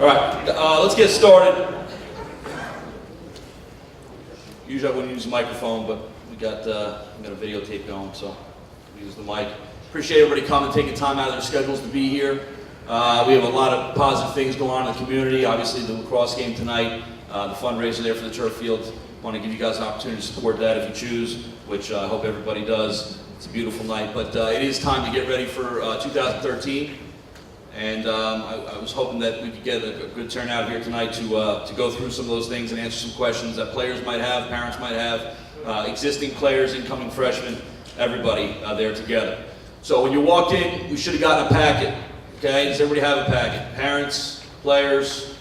All right, let's get started. Usually I wouldn't use a microphone, but we got a videotape going, so we use the mic. Appreciate everybody coming, taking time out of their schedules to be here. We have a lot of positive things going on in the community. Obviously, the lacrosse game tonight, the fundraiser there for the turf field. Want to give you guys an opportunity to support that if you choose, which I hope everybody does. It's a beautiful night, but it is time to get ready for 2013. And I was hoping that we could get a good turnout here tonight to go through some of those things and answer some questions that players might have, parents might have, existing players, incoming freshmen, everybody there together. So when you walked in, we should have gotten a packet. Okay, does everybody have a packet? Parents, players,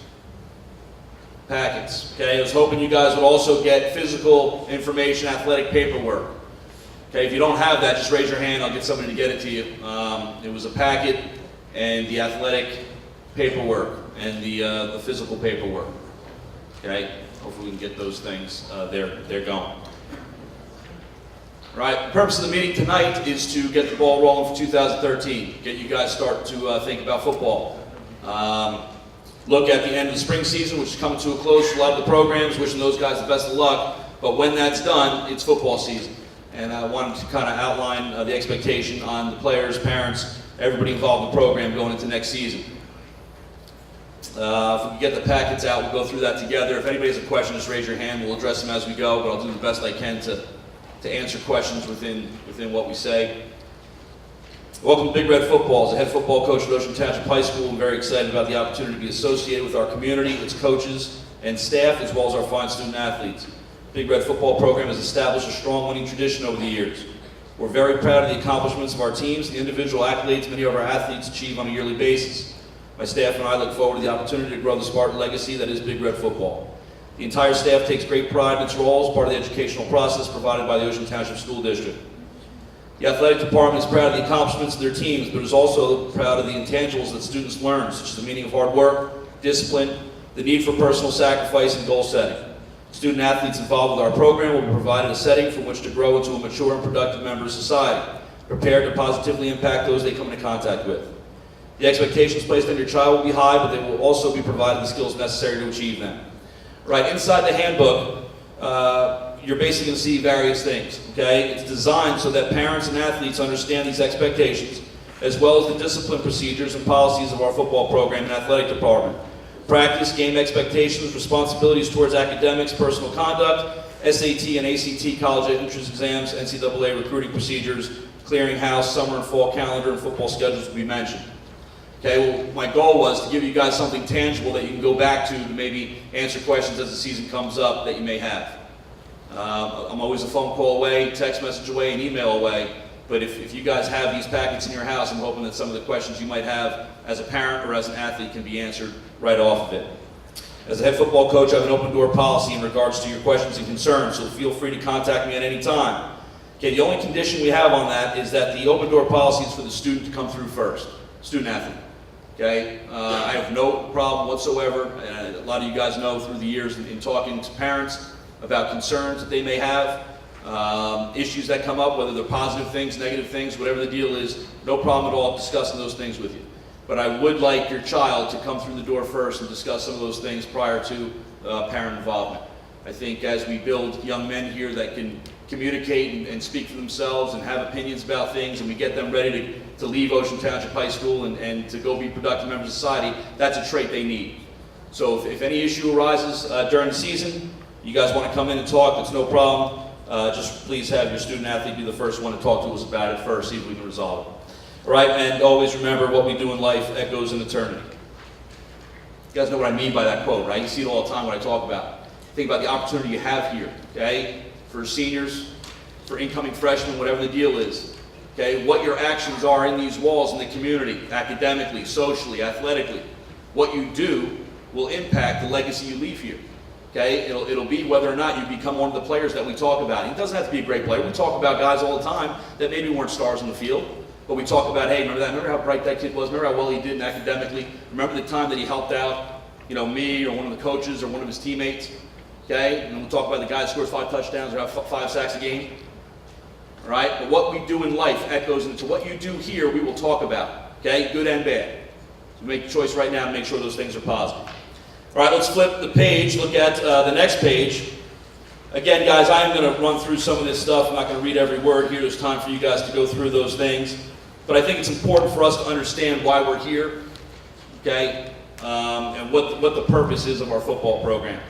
packets. Okay, I was hoping you guys would also get physical information, athletic paperwork. Okay, if you don't have that, just raise your hand. I'll get somebody to get it to you. It was a packet and the athletic paperwork and the physical paperwork. Okay, hopefully we can get those things. They're going. All right, the purpose of the meeting tonight is to get the ball rolling for 2013. Get you guys starting to think about football. Look at the end of the spring season, which is coming to a close for a lot of the programs. Wishing those guys the best of luck. But when that's done, it's football season. And I wanted to kind of outline the expectation on the players, parents, everybody involved in the program going into next season. If we can get the packets out, we'll go through that together. If anybody has a question, just raise your hand. We'll address them as we go, but I'll do the best I can to answer questions within what we say. Welcome to Big Red Football. As a head football coach at Ocean Township High School, I'm very excited about the opportunity to be associated with our community, its coaches and staff, as well as our fine student athletes. Big Red Football program has established a strong winning tradition over the years. We're very proud of the accomplishments of our teams, the individual accolades many of our athletes achieve on a yearly basis. My staff and I look forward to the opportunity to grow the Spartan legacy that is Big Red Football. The entire staff takes great pride in its role as part of the educational process provided by the Ocean Township School District. The athletic department is proud of the accomplishments of their teams, but is also proud of the intangibles that students learn, such as the meaning of hard work, discipline, the need for personal sacrifice, and goal setting. Student athletes involved with our program will be provided a setting from which to grow into a mature and productive member of society, prepared to positively impact those they come into contact with. The expectations placed on your child will be high, but they will also be provided the skills necessary to achieve them. Right, inside the handbook, you're basically going to see various things, okay? It's designed so that parents and athletes understand these expectations, as well as the discipline procedures and policies of our football program and athletic department. Practice, game expectations, responsibilities towards academics, personal conduct, SAT and ACT college entrance exams, NCAA recruiting procedures, clearinghouse, summer and fall calendar, and football schedules will be mentioned. Okay, well, my goal was to give you guys something tangible that you can go back to maybe answer questions as the season comes up that you may have. I'm always a phone call away, text message away, and email away. But if you guys have these packets in your house, I'm hoping that some of the questions you might have as a parent or as an athlete can be answered right off of it. As a head football coach, I have an open door policy in regards to your questions and concerns, so feel free to contact me at any time. Okay, the only condition we have on that is that the open door policy is for the student to come through first, student athlete. Okay, I have no problem whatsoever, and a lot of you guys know through the years in talking to parents about concerns that they may have, issues that come up, whether they're positive things, negative things, whatever the deal is, no problem at all discussing those things with you. But I would like your child to come through the door first and discuss some of those things prior to parent involvement. I think as we build young men here that can communicate and speak for themselves and have opinions about things, and we get them ready to leave Ocean Township High School and to go be productive members of society, that's a trait they need. So if any issue arises during the season, you guys want to come in and talk, that's no problem. Just please have your student athlete be the first one to talk to us about it first, see if we can resolve it. All right, and always remember, what we do in life echoes in eternity. You guys know what I mean by that quote, right? You see it all the time when I talk about it. Think about the opportunity you have here, okay? For seniors, for incoming freshmen, whatever the deal is. Okay, what your actions are in these walls in the community, academically, socially, athletically. What you do will impact the legacy you leave here. Okay, it'll be whether or not you become one of the players that we talk about. It doesn't have to be a great player. We talk about guys all the time that maybe weren't stars on the field, but we talk about, hey, remember that? Remember how bright that kid was? Remember how well he did academically? Remember the time that he helped out, me or one of the coaches or one of his teammates? Okay, and we'll talk about the guy that scores 5 touchdowns or have 5 sacks a game. All right, but what we do in life echoes into what you do here. We will talk about. Okay, good and bad. So make a choice right now to make sure those things are positive. All right, let's flip the page, look at the next page. Again, guys, I am going to run through some of this stuff. I'm not going to read every word here. There's time for you guys to go through those things. But I think it's important for us to understand why we're here, okay, and what the purpose is of our football program.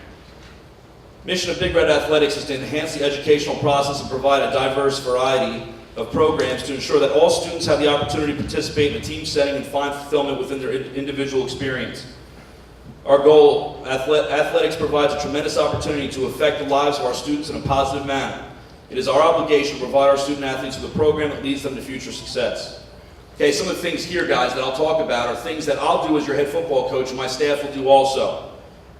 Mission of Big Red Athletics is to enhance the educational process and provide a diverse variety of programs to ensure that all students have the opportunity to participate in a team setting and find fulfillment within their individual experience. Our goal, athletics provides a tremendous opportunity to affect the lives of our students in a positive manner. It is our obligation to provide our student athletes with a program that leads them to future success. Okay, some of the things here, guys, that I'll talk about are things that I'll do as your head football coach and my staff will do also.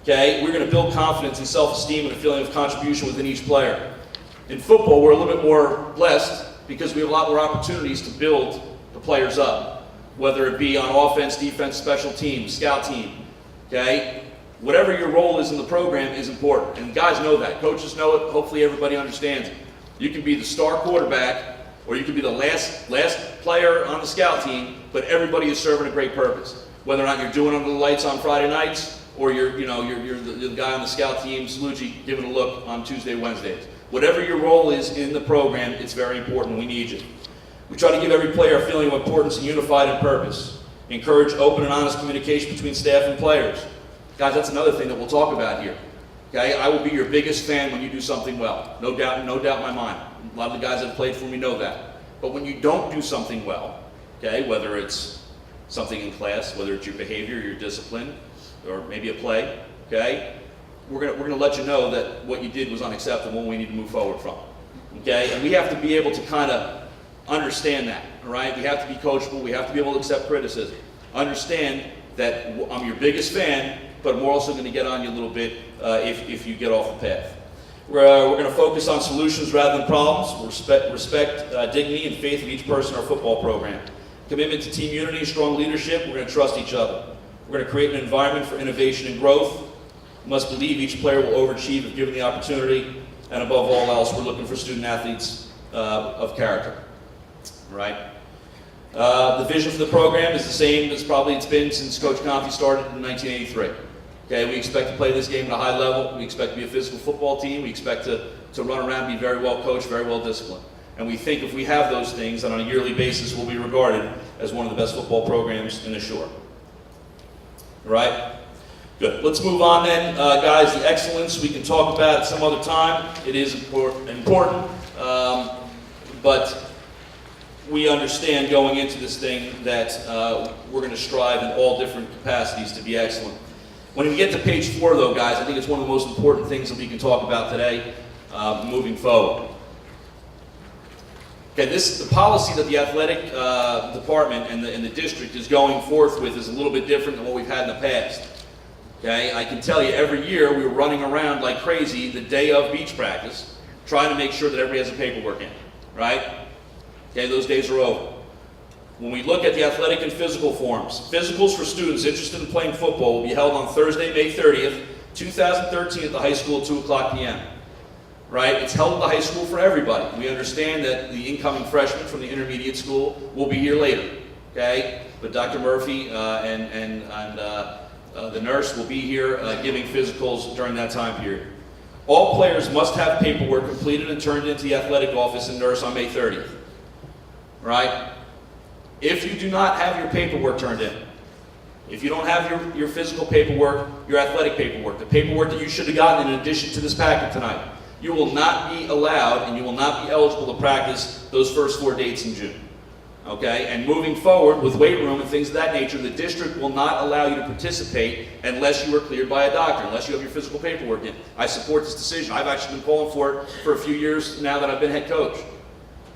Okay, we're going to build confidence and self-esteem and a feeling of contribution within each player. In football, we're a little bit more blessed because we have a lot more opportunities to build the players up, whether it be on offense, defense, special teams, scout team. Okay? Whatever your role is in the program is important. And guys know that. Coaches know it. Hopefully everybody understands it. You can be the star quarterback or you can be the last player on the scout team, but everybody is serving a great purpose. Whether or not you're doing under the lights on Friday nights or you're the guy on the scout team, Salucci, giving a look on Tuesday, Wednesdays. Whatever your role is in the program, it's very important. We need you. We try to give every player a feeling of importance and unified in purpose. Encourage open and honest communication between staff and players. Guys, that's another thing that we'll talk about here. Okay, I will be your biggest fan when you do something well. No doubt in my mind. A lot of the guys that have played for me know that. But when you don't do something well, okay, whether it's something in class, whether it's your behavior, your discipline, or maybe a play, okay, we're gonna let you know that what you did was unacceptable and we need to move forward from it. Okay, and we have to be able to kind of understand that. All right, we have to be coachable. We have to be able to accept criticism. Understand that I'm your biggest fan, but I'm also going to get on you a little bit if you get off the path. We're going to focus on solutions rather than problems. Respect dignity and faith in each person in our football program. Commitment to team unity and strong leadership. We're going to trust each other. We're going to create an environment for innovation and growth. We must believe each player will overachieve if given the opportunity. And above all else, we're looking for student athletes of character. All right. The vision for the program is the same as probably it's been since Coach Conte started in 1983. Okay, we expect to play this game at a high level. We expect to be a physical football team. We expect to run around, be very well coached, very well disciplined. And we think if we have those things, then on a yearly basis, we'll be regarded as one of the best football programs in the shore. All right? Good. Let's move on then. Guys, the excellence we can talk about at some other time. It is important, but we understand going into this thing that we're going to strive in all different capacities to be excellent. When we get to page 4, though, guys, I think it's one of the most important things that we can talk about today moving forward. Okay, the policy that the athletic department and the district is going forth with is a little bit different than what we've had in the past. Okay, I can tell you every year we were running around like crazy the day of beach practice trying to make sure that everybody has the paperwork in, right? Okay, those days are over. When we look at the athletic and physical forms, physicals for students interested in playing football will be held on Thursday, May 30th, 2013 at the high school at 2 o'clock p.m. Right? It's held at the high school for everybody. We understand that the incoming freshmen from the intermediate school will be here later. Okay? But Dr. Murphy and the nurse will be here giving physicals during that time period. All players must have paperwork completed and turned into the athletic office and nurse on May 30th. Right? If you do not have your paperwork turned in, if you don't have your physical paperwork, your athletic paperwork, the paperwork that you should have gotten in addition to this packet tonight, you will not be allowed and you will not be eligible to practice those first 4 dates in June. Okay? And moving forward with weight room and things of that nature, the district will not allow you to participate unless you are cleared by a doctor, unless you have your physical paperwork in. I support this decision. I've actually been calling for it for a few years now that I've been head coach.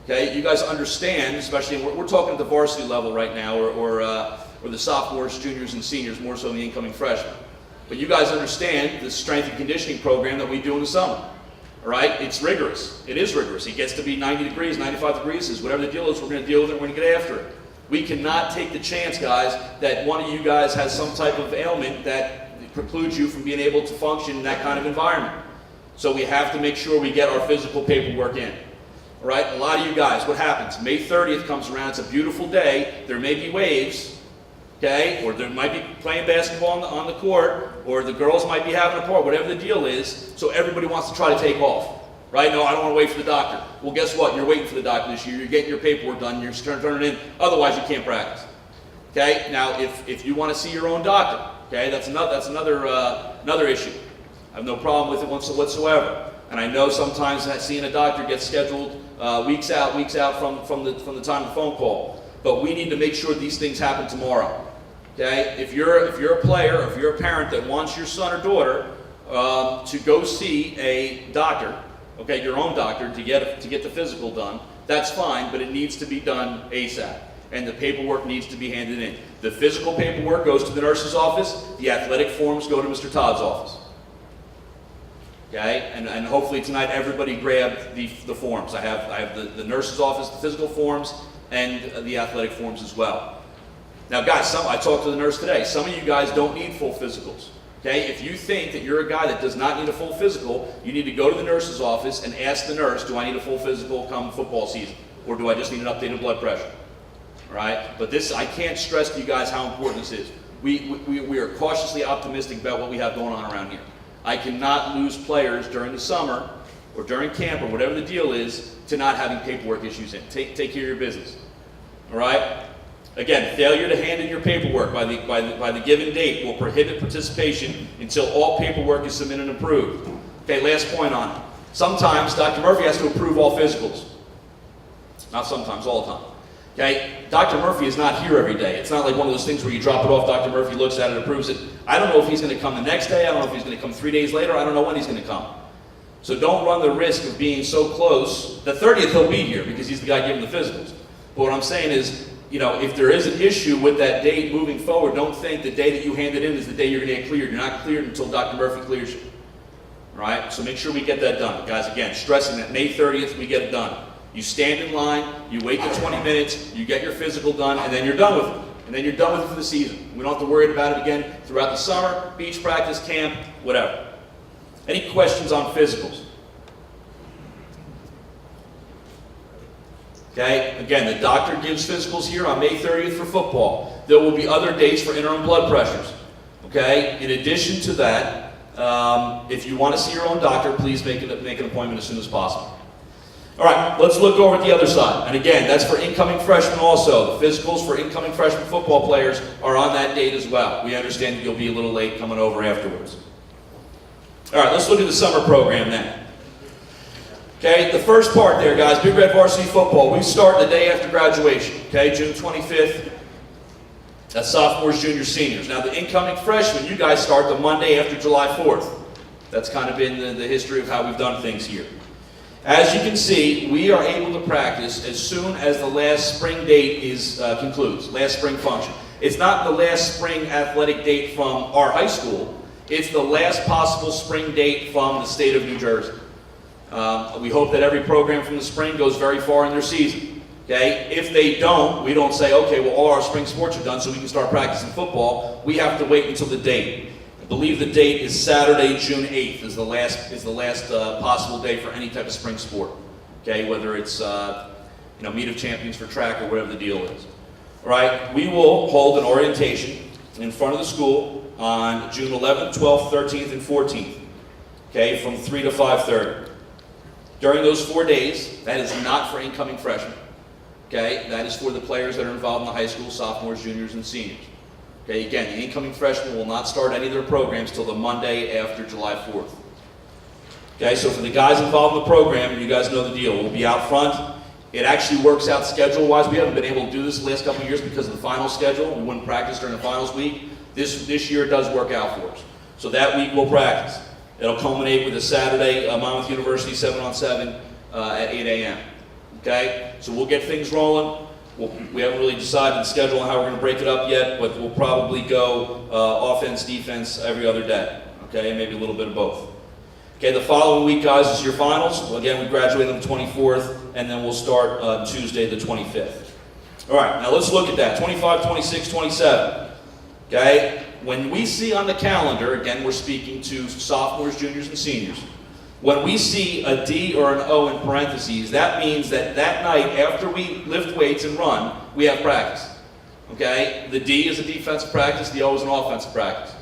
Okay? You guys understand, especially, we're talking at the varsity level right now, or the sophomores, juniors, and seniors, more so than the incoming freshmen. But you guys understand the strength and conditioning program that we do in the summer. All right? It's rigorous. It is rigorous. It gets to be 90 degrees, 95 degrees. Is whatever the deal is, we're going to deal with it. We're going to get after it. We cannot take the chance, guys, that one of you guys has some type of ailment that precludes you from being able to function in that kind of environment. So we have to make sure we get our physical paperwork in. All right? A lot of you guys, what happens? May 30th comes around. It's a beautiful day. There may be waves. okay? Or they might be playing basketball on the court, or the girls might be having a party, whatever the deal is, so everybody wants to try to take off. Right? No, I don't want to wait for the doctor. Well, guess what? You're waiting for the doctor this year. You're getting your paperwork done. You're turning it in. Otherwise, you can't practice. Okay? Now, if you want to see your own doctor, okay, that's another issue. I have no problem with it whatsoever. And I know sometimes that seeing a doctor gets scheduled weeks out from the time of the phone call. But we need to make sure these things happen tomorrow. Okay? If you're a player, or if you're a parent that wants your son or daughter to go see a doctor, okay, your own doctor, to get the physical done, that's fine, but it needs to be done ASAP. And the paperwork needs to be handed in. The physical paperwork goes to the nurse's office. The athletic forms go to Mr. Todd's office. Okay, and hopefully tonight everybody grabbed the forms. I have the nurse's office, the physical forms, and the athletic forms as well. Now guys, I talked to the nurse today. Some of you guys don't need full physicals. Okay, if you think that you're a guy that does not need a full physical, you need to go to the nurse's office and ask the nurse, do I need a full physical come football season? Or do I just need an updated blood pressure? All right, but I can't stress to you guys how important this is. We are cautiously optimistic about what we have going on around here. I cannot lose players during the summer or during camp or whatever the deal is to not having paperwork issues in. Take care of your business. All right? Again, failure to hand in your paperwork by the given date will prohibit participation until all paperwork is submitted and approved. Okay, last point on it. Sometimes Dr. Murphy has to approve all physicals. Not sometimes, all the time. Okay, Dr. Murphy is not here every day. It's not like one of those things where you drop it off, Dr. Murphy looks at it, approves it. I don't know if he's going to come the next day. I don't know if he's going to come 3 days later. I don't know when he's going to come. So don't run the risk of being so close. The 30th he'll be here because he's the guy giving the physicals. But what I'm saying is, you know, if there is an issue with that date moving forward, don't think the day that you hand it in is the day you're going to get cleared. You're not cleared until Dr. Murphy clears you. All right? So make sure we get that done. Guys, again, stressing that May 30th, we get it done. You stand in line, you wait the 20 minutes, you get your physical done, and then you're done with it. And then you're done with it for the season. We don't have to worry about it again throughout the summer, beach practice, camp, whatever. Any questions on physicals? Okay, again, the doctor gives physicals here on May 30th for football. There will be other dates for interim blood pressures. Okay, in addition to that, if you want to see your own doctor, please make an appointment as soon as possible. All right, let's look over at the other side. And again, that's for incoming freshmen also. The physicals for incoming freshman football players are on that date as well. We understand that you'll be a little late coming over afterwards. All right, let's look at the summer program then. Okay, the first part there, guys, Big Red Varsity Football. We start the day after graduation, okay, June 25th. That's sophomores, juniors, seniors. Now, the incoming freshmen, you guys start the Monday after July 4th. That's kind of been the history of how we've done things here. As you can see, we are able to practice as soon as the last spring date concludes, last spring function. It's not the last spring athletic date from our high school. It's the last possible spring date from the state of New Jersey. We hope that every program from the spring goes very far in their season. Okay? If they don't, we don't say, okay, well, all our spring sports are done so we can start practicing football. We have to wait until the date. I believe the date is Saturday, June 8th is the last possible day for any type of spring sport. Okay, whether it's meet of champions for track or whatever the deal is. All right, we will hold an orientation in front of the school on June 11th, 12th, 13th, and 14th. Okay, from 3 to 5:30. During those 4 days, that is not for incoming freshmen. Okay, that is for the players that are involved in the high school, sophomores, juniors, and seniors. Okay, again, the incoming freshmen will not start any of their programs till the Monday after July 4th. Okay, so for the guys involved in the program, you guys know the deal. We'll be out front. It actually works out schedule-wise. We haven't been able to do this the last couple of years because of the final schedule. We wouldn't practice during the finals week. This year it does work out for us. So that week we'll practice. It'll culminate with a Saturday, Monmouth University 7-on-7 at 8 a.m. Okay, so we'll get things rolling. We haven't really decided the schedule on how we're going to break it up yet, but we'll probably go offense, defense every other day. Okay, maybe a little bit of both. Okay, the following week, guys, is your finals. Well, again, we graduate on the 24th, and then we'll start Tuesday the 25th. All right, now let's look at that. 25, 26, 27. Okay, when we see on the calendar, again, we're speaking to sophomores, juniors, and seniors. When we see a D or an O in parentheses, that means that that night after we lift weights and run, we have practice. Okay? The D is a defensive practice, the O is an offensive practice.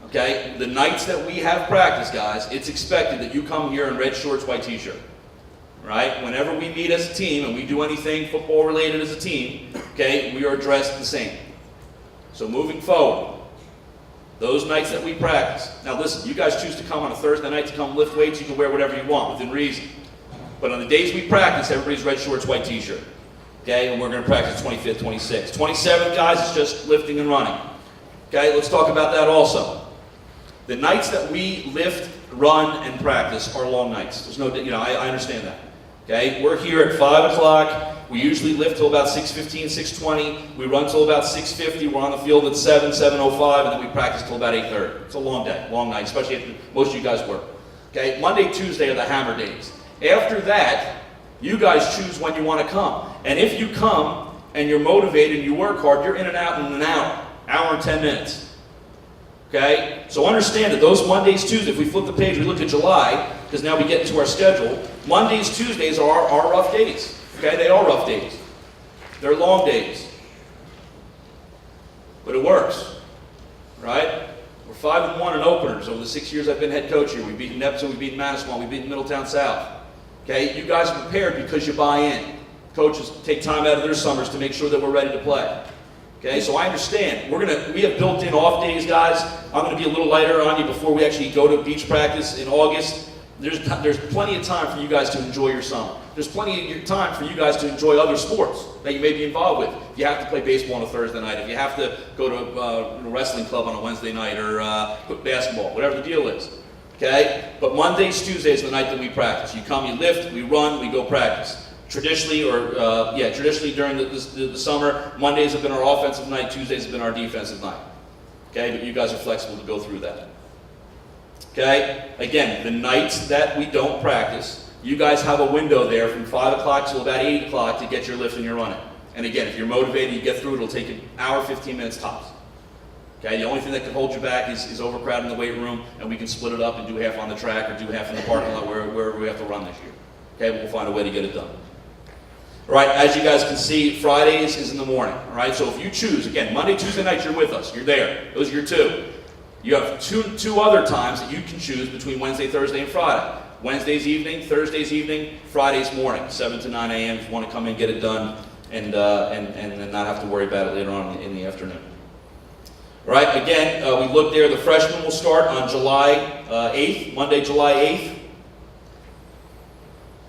Okay? The nights that we have practice, guys, it's expected that you come here in red shorts, white t-shirt. Right? Whenever we meet as a team and we do anything football related as a team, okay, we are dressed the same. So moving forward, those nights that we practice. Now listen, you guys choose to come on a Thursday night to come lift weights, you can wear whatever you want within reason. But on the days we practice, everybody's red shorts, white t-shirt. Okay, and we're going to practice 25th, 26th. 27th, guys, is just lifting and running. Okay, let's talk about that also. The nights that we lift, run, and practice are long nights. There's no, I understand that. Okay, we're here at 5 o'clock. We usually lift till about 6:15, 6:20. We run till about 6:50. We're on the field at 7, 7:05, and then we practice till about 8:30. It's a long day, long night, especially if most of you guys work. Okay, Monday, Tuesday are the hammer days. After that, you guys choose when you want to come. And if you come and you're motivated and you work hard, you're in and out in an hour and 10 minutes. Okay? So understand that those Mondays, Tuesdays, if we flip the page, we look at July, because now we get into our schedule. Mondays, Tuesdays are rough days. Okay? They are rough days. They're long days. But it works. Right? We're 5-1 in openers over the 6 years I've been head coach here. We've beaten Neptune, we've beaten Manasquan, we've beaten Middletown South. Okay? You guys are prepared because you buy in. Coaches take time out of their summers to make sure that we're ready to play. Okay, so I understand. We have built in off days, guys. I'm going to be a little lighter on you before we actually go to beach practice in August. There's plenty of time for you guys to enjoy your summer. There's plenty of time for you guys to enjoy other sports that you may be involved with. If you have to play baseball on a Thursday night, if you have to go to a wrestling club on a Wednesday night, or basketball, whatever the deal is. Okay? But Mondays, Tuesdays are the night that we practice. You come, you lift, we run, we go practice. Traditionally during the summer, Mondays have been our offensive night, Tuesdays have been our defensive night. Okay, but you guys are flexible to go through that. Okay, again, the nights that we don't practice, you guys have a window there from 5 o'clock till about 8 o'clock to get your lift and your running. And again, if you're motivated, you get through it, it'll take an hour, 15 minutes tops. Okay, the only thing that can hold you back is overcrowding the weight room, and we can split it up and do half on the track or do half in the parking lot where we have to run this year. Okay, but we'll find a way to get it done. All right, as you guys can see, Fridays is in the morning. All right, so if you choose, again, Monday, Tuesday nights, you're with us. You're there. Those are your two. You have two other times that you can choose between Wednesday, Thursday, and Friday. Wednesdays evening, Thursdays evening, Fridays morning, 7 to 9 a.m. if you want to come in, get it done, and not have to worry about it later on in the afternoon. All right, again, we look there. The freshmen will start on July 8th, Monday, July 8th.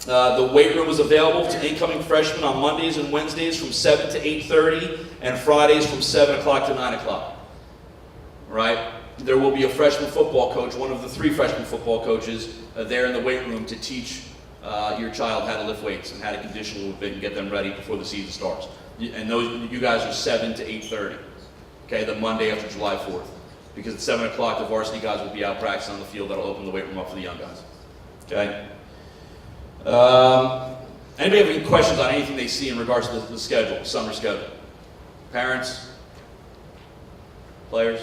The weight room is available to incoming freshmen on Mondays and Wednesdays from 7 to 8:30 and Fridays from 7 o'clock to 9 o'clock. Right? There will be a freshman football coach, one of the 3 freshman football coaches there in the weight room to teach your child how to lift weights and how to condition a little bit and get them ready before the season starts. And you guys are 7 to 8:30, okay, the Monday after July 4th. Because at 7 o'clock, the varsity guys will be out practicing on the field. That'll open the weight room up for the young guys. Okay? Anybody have any questions on anything they see in regards to the schedule, summer schedule? Parents? Players?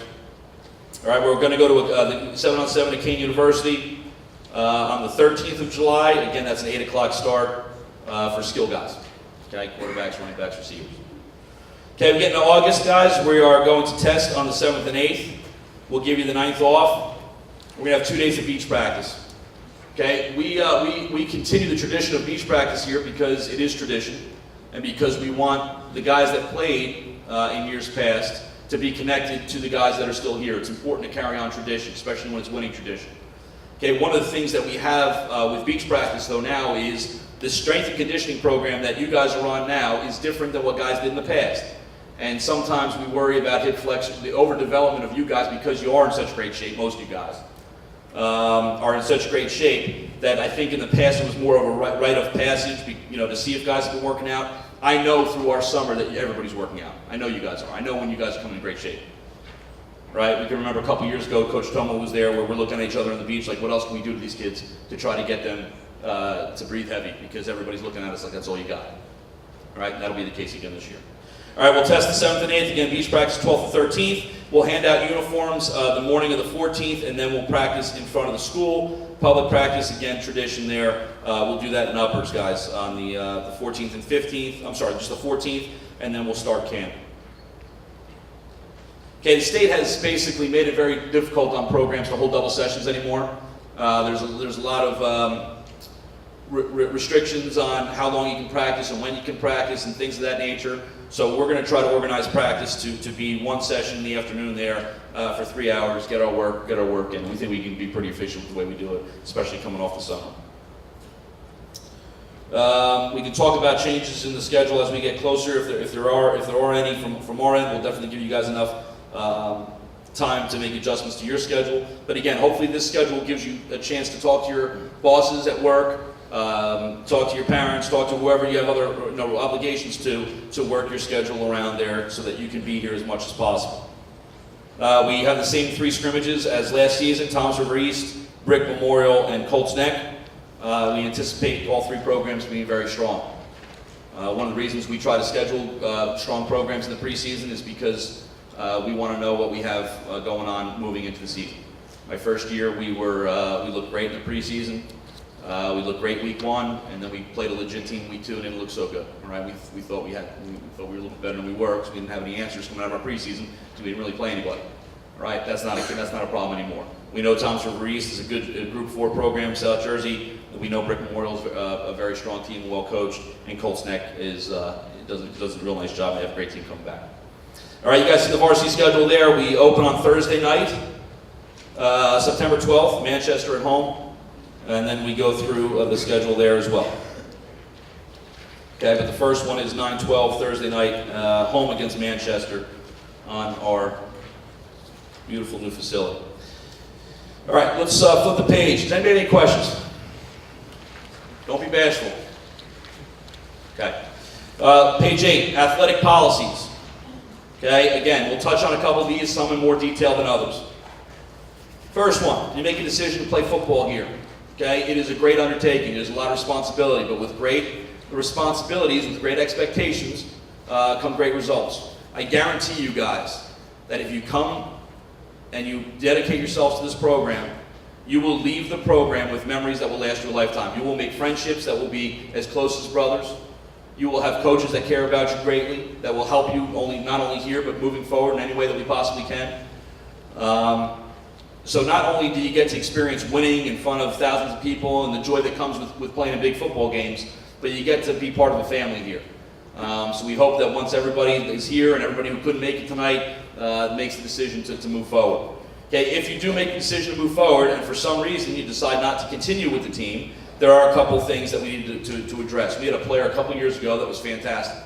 All right, we're going to go to the 7-on-7 at Kean University on the 13th of July. Again, that's an 8 o'clock start for skill guys. Okay, quarterbacks, running backs, receivers. Okay, we get into August, guys. We are going to test on the 7th and 8th. We'll give you the 9th off. We're going to have 2 days of beach practice. Okay, we continue the tradition of beach practice here because it is tradition, and because we want the guys that played in years past to be connected to the guys that are still here. It's important to carry on tradition, especially when it's winning tradition. Okay, one of the things that we have with beach practice though now is the strength and conditioning program that you guys are on now is different than what guys did in the past. And sometimes we worry about hip flexion, the overdevelopment of you guys because you are in such great shape, most of you guys. Are in such great shape that I think in the past it was more of a rite of passage, to see if guys have been working out. I know through our summer that everybody's working out. I know you guys are. I know when you guys are coming in great shape. Right? We can remember a couple years ago, Coach Tomo was there where we're looking at each other on the beach like, what else can we do to these kids to try to get them to breathe heavy because everybody's looking at us like that's all you got. All right? And that'll be the case again this year. All right, we'll test the 7th and 8th. Again, beach practice 12th and 13th. We'll hand out uniforms the morning of the 14th, and then we'll practice in front of the school. Public practice, again, tradition there. We'll do that in uppers, guys, on the 14th and 15th. I'm sorry, just the 14th, and then we'll start camp. Okay, the state has basically made it very difficult on programs to hold double sessions anymore. There's a lot of restrictions on how long you can practice and when you can practice and things of that nature. So we're going to try to organize practice to be one session in the afternoon there for 3 hours, get our work in. We think we can be pretty efficient with the way we do it, especially coming off the summer. We can talk about changes in the schedule as we get closer. If there are any from our end, we'll definitely give you guys enough time to make adjustments to your schedule. But again, hopefully this schedule gives you a chance to talk to your bosses at work, talk to your parents, talk to whoever you have other obligations to work your schedule around there so that you can be here as much as possible. We have the same 3 scrimmages as last season: Toms River East, Brick Memorial, and Colts Neck. We anticipate all 3 programs being very strong. One of the reasons we try to schedule strong programs in the preseason is because we want to know what we have going on moving into the season. My first year, we looked great in the preseason. We looked great week 1, and then we played a legit team week 2, and it didn't look so good. All right, we thought we were a little bit better than we were because we didn't have any answers coming out of our preseason because we didn't really play anybody. All right, that's not a problem anymore. We know Toms River East is a good Group 4 program in South Jersey. We know Brick Memorial is a very strong team, well coached, and Colts Neck does a real nice job. They have a great team coming back. All right, you guys see the varsity schedule there. We open on Thursday night, September 12th, Manchester at home, and then we go through the schedule there as well. Okay, but the first one is 9/12 Thursday night, home against Manchester on our beautiful new facility. All right, let's flip the page. Does anybody have any questions? Don't be bashful. Okay. Page 8, athletic policies. Okay, again, we'll touch on a couple of these, some in more detail than others. First one, you make a decision to play football here. Okay, it is a great undertaking. There's a lot of responsibility, but with great responsibilities, with great expectations, come great results. I guarantee you guys that if you come and you dedicate yourselves to this program, you will leave the program with memories that will last you a lifetime. You will make friendships that will be as close as brothers. You will have coaches that care about you greatly, that will help you not only here, but moving forward in any way that we possibly can. So not only do you get to experience winning in front of thousands of people and the joy that comes with playing in big football games, but you get to be part of a family here. So we hope that once everybody is here and everybody who couldn't make it tonight makes the decision to move forward. Okay, if you do make the decision to move forward and for some reason you decide not to continue with the team, there are a couple things that we need to address. We had a player a couple years ago that was fantastic.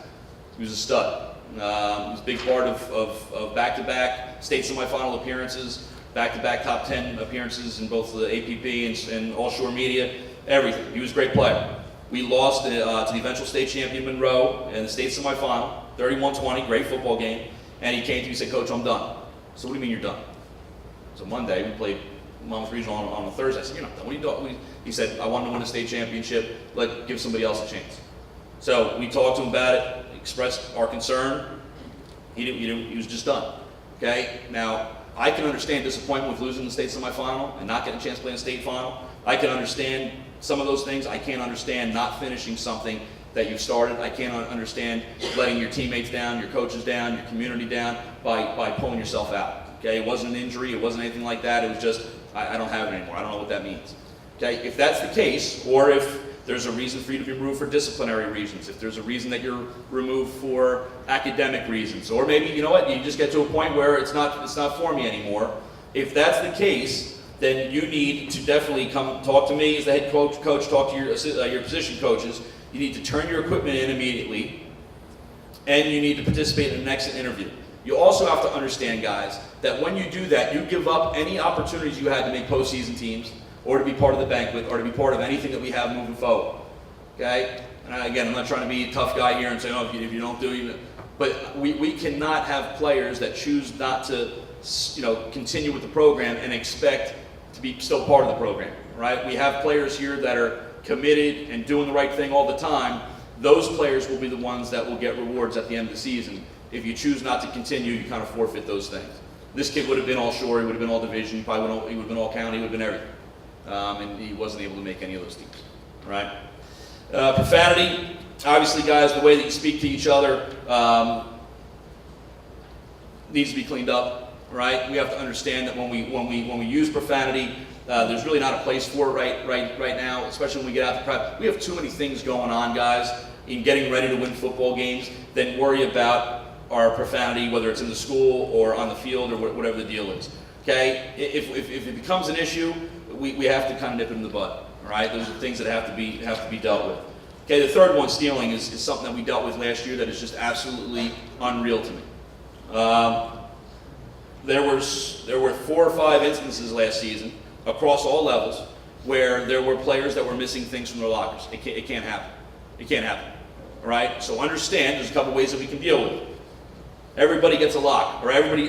He was a stud. He was a big part of back-to-back state semifinal appearances, back-to-back top 10 appearances in both the APP and All Shore Media, everything. He was a great player. We lost to the eventual state champion Monroe in the state semifinal, 31-20, great football game. And he came to me and said, "Coach, I'm done." So what do you mean you're done? So Monday, we played Monmouth Regional on a Thursday. I said, "You're not done. What are you doing?" He said, "I want to win a state championship. Give somebody else a chance." So we talked to him about it, expressed our concern. He was just done. Okay? Now, I can understand disappointment with losing the state semifinal and not getting a chance to play in the state final. I can understand some of those things. I can't understand not finishing something that you've started. I can't understand letting your teammates down, your coaches down, your community down by pulling yourself out. Okay, it wasn't an injury, it wasn't anything like that. It was just, I don't have it anymore. I don't know what that means. Okay, if that's the case, or if there's a reason for you to be removed for disciplinary reasons, if there's a reason that you're removed for academic reasons, or maybe, you know what, you just get to a point where it's not for me anymore. If that's the case, then you need to definitely come talk to me as the head coach, talk to your position coaches. You need to turn your equipment in immediately, and you need to participate in an exit interview. You also have to understand, guys, that when you do that, you give up any opportunities you had to make postseason teams, or to be part of the banquet, or to be part of anything that we have moving forward. Okay? And again, I'm not trying to be a tough guy here and say, "Oh, if you don't do it," but we cannot have players that choose not to, continue with the program and expect to be still part of the program. Right? We have players here that are committed and doing the right thing all the time. Those players will be the ones that will get rewards at the end of the season. If you choose not to continue, you kind of forfeit those things. This kid would have been all shore, he would have been all division, he would have been all county, he would have been everything. And he wasn't able to make any of those teams. Right? Profanity, obviously, guys, the way that you speak to each other needs to be cleaned up. right? We have to understand that when we use profanity, there's really not a place for it right now, especially when we get out to practice. We have too many things going on, guys, in getting ready to win football games than worry about our profanity, whether it's in the school or on the field or whatever the deal is. Okay? If it becomes an issue, we have to kind of nip it in the bud. All right? Those are things that have to be dealt with. Okay, the third one, stealing, is something that we dealt with last year that is just absolutely unreal to me. There were 4 or 5 instances last season across all levels where there were players that were missing things from their lockers. It can't happen. It can't happen. All right? So understand there's a couple ways that we can deal with it. Everybody gets a lock, or everybody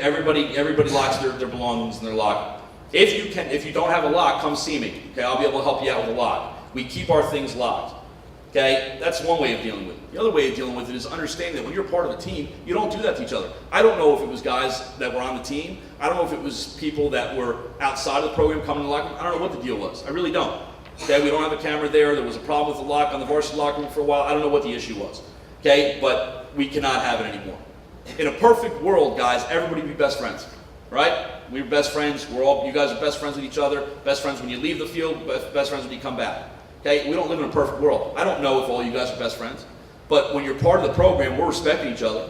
locks their belongings in their locker. If you don't have a lock, come see me. Okay, I'll be able to help you out with a lock. We keep our things locked. Okay, that's one way of dealing with it. The other way of dealing with it is understanding that when you're part of a team, you don't do that to each other. I don't know if it was guys that were on the team. I don't know if it was people that were outside of the program coming to the locker room. I don't know what the deal was. I really don't. Okay, we don't have a camera there. There was a problem with the lock on the varsity locker room for a while. I don't know what the issue was. Okay, but we cannot have it anymore. In a perfect world, guys, everybody would be best friends, right? We're best friends. You guys are best friends with each other. Best friends when you leave the field. Best friends when you come back. Okay, we don't live in a perfect world. I don't know if all you guys are best friends, but when you're part of the program, we're respecting each other.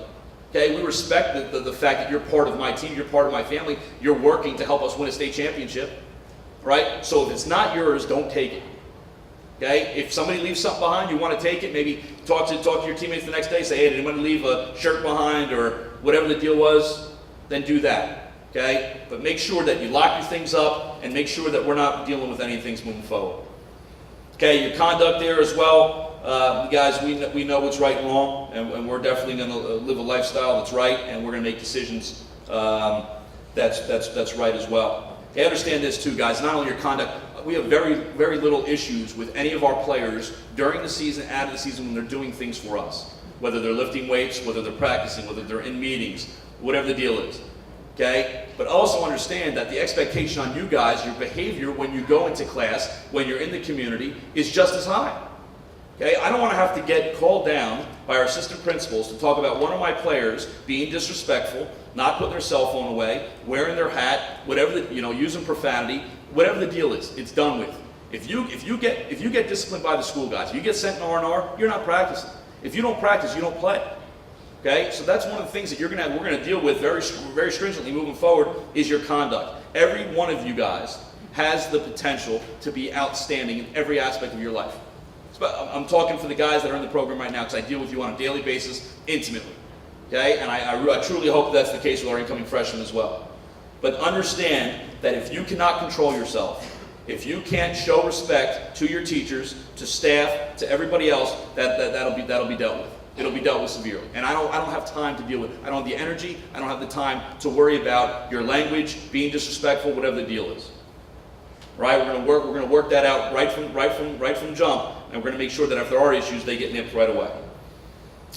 Okay, we respect the fact that you're part of my team, you're part of my family, you're working to help us win a state championship, right? So if it's not yours, don't take it. Okay, if somebody leaves something behind, you want to take it, maybe talk to your teammates the next day, say, hey, did anyone leave a shirt behind or whatever the deal was, then do that. Okay, but make sure that you lock your things up and make sure that we're not dealing with any things moving forward. Okay, your conduct there as well. Guys, we know what's right and wrong, and we're definitely going to live a lifestyle that's right, and we're going to make decisions that's right as well. Okay, understand this too, guys. Not only your conduct, we have very, very little issues with any of our players during the season, out of the season, when they're doing things for us. Whether they're lifting weights, whether they're practicing, whether they're in meetings, whatever the deal is. Okay? But also understand that the expectation on you guys, your behavior when you go into class, when you're in the community, is just as high. Okay? I don't want to have to get called down by our assistant principals to talk about one of my players being disrespectful, not putting their cell phone away, wearing their hat, whatever using profanity, whatever the deal is, it's done with. If you get disciplined by the school guys, if you get sent in R&R, you're not practicing. If you don't practice, you don't play. Okay, so that's one of the things that we're going to deal with very stringently moving forward is your conduct. Every one of you guys has the potential to be outstanding in every aspect of your life. I'm talking for the guys that are in the program right now because I deal with you on a daily basis intimately. Okay, and I truly hope that's the case with our incoming freshmen as well. But understand that if you cannot control yourself, if you can't show respect to your teachers, to staff, to everybody else, that'll be dealt with. It'll be dealt with severely. And I don't have time to deal with it. I don't have the energy, I don't have the time to worry about your language, being disrespectful, whatever the deal is. Right? We're gonna work that out right from jump, and we're gonna make sure that if there are issues, they get nipped right away.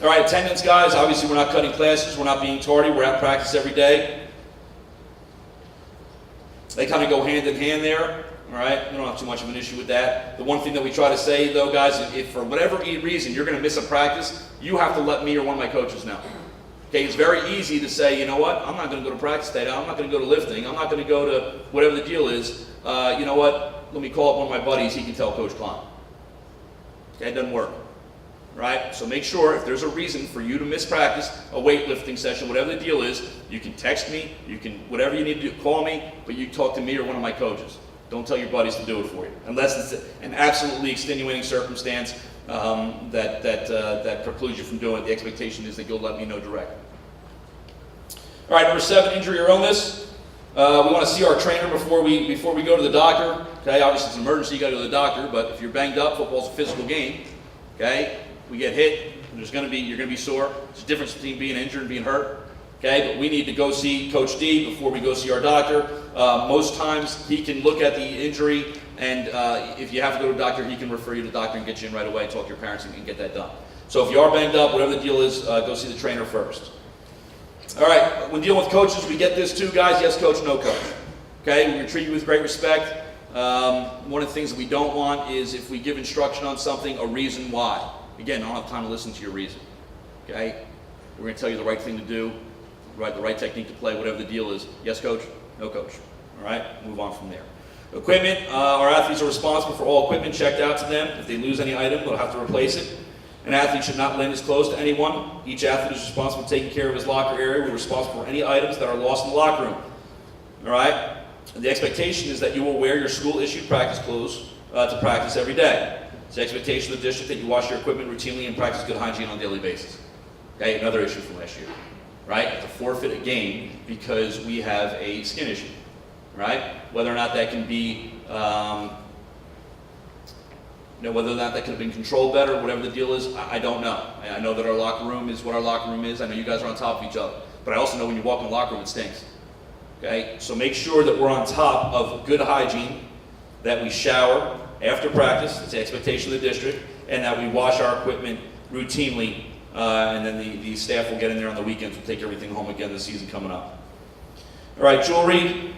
All right, attendance, guys. Obviously, we're not cutting classes, we're not being tardy, we're at practice every day. They kind of go hand in hand there. All right, we don't have too much of an issue with that. The one thing that we try to say, though, guys, if for whatever reason you're going to miss a practice, you have to let me or one of my coaches know. Okay, it's very easy to say, you know what, I'm not going to go to practice today. I'm not going to go to lifting. I'm not going to go to whatever the deal is. You know what, let me call up one of my buddies. He can tell Coach Klein. Okay, it doesn't work. Right? So make sure if there's a reason for you to miss practice, a weightlifting session, whatever the deal is, you can text me, you can, whatever you need to do, call me, but you talk to me or one of my coaches. Don't tell your buddies to do it for you, unless it's an absolutely extenuating circumstance that precludes you from doing it. The expectation is that you'll let me know directly. All right, number 7, injury or illness. We want to see our trainer before we go to the doctor. Okay, obviously it's an emergency, you got to go to the doctor. But if you're banged up, football's a physical game. Okay, we get hit, you're going to be sore. There's a difference between being injured and being hurt. Okay, but we need to go see Coach D before we go see our doctor. Most times he can look at the injury, and if you have to go to a doctor, he can refer you to the doctor and get you in right away, talk to your parents and get that done. So if you are banged up, whatever the deal is, go see the trainer first. All right, when dealing with coaches, we get this too, guys. Yes, coach, no coach. Okay, we're going to treat you with great respect. One of the things that we don't want is if we give instruction on something, a reason why. Again, I don't have time to listen to your reason. Okay, we're going to tell you the right thing to do. right, the right technique to play, whatever the deal is. Yes, coach? No, coach. All right, move on from there. Equipment, our athletes are responsible for all equipment checked out to them. If they lose any item, they'll have to replace it. An athlete should not lend his clothes to anyone. Each athlete is responsible for taking care of his locker area. We're responsible for any items that are lost in the locker room. All right? And the expectation is that you will wear your school-issued practice clothes to practice every day. It's the expectation of the district that you wash your equipment routinely and practice good hygiene on a daily basis. Okay, another issue from last year. Right? To forfeit a game because we have a skin issue. Right? Whether or not that can be, whether or not that could have been controlled better, whatever the deal is, I don't know. I know that our locker room is what our locker room is. I know you guys are on top of each other. But I also know when you walk in the locker room, it stinks. Okay? So make sure that we're on top of good hygiene, that we shower after practice, it's the expectation of the district, and that we wash our equipment routinely, and then the staff will get in there on the weekends. We'll take everything home again this season coming up. All right, jewelry.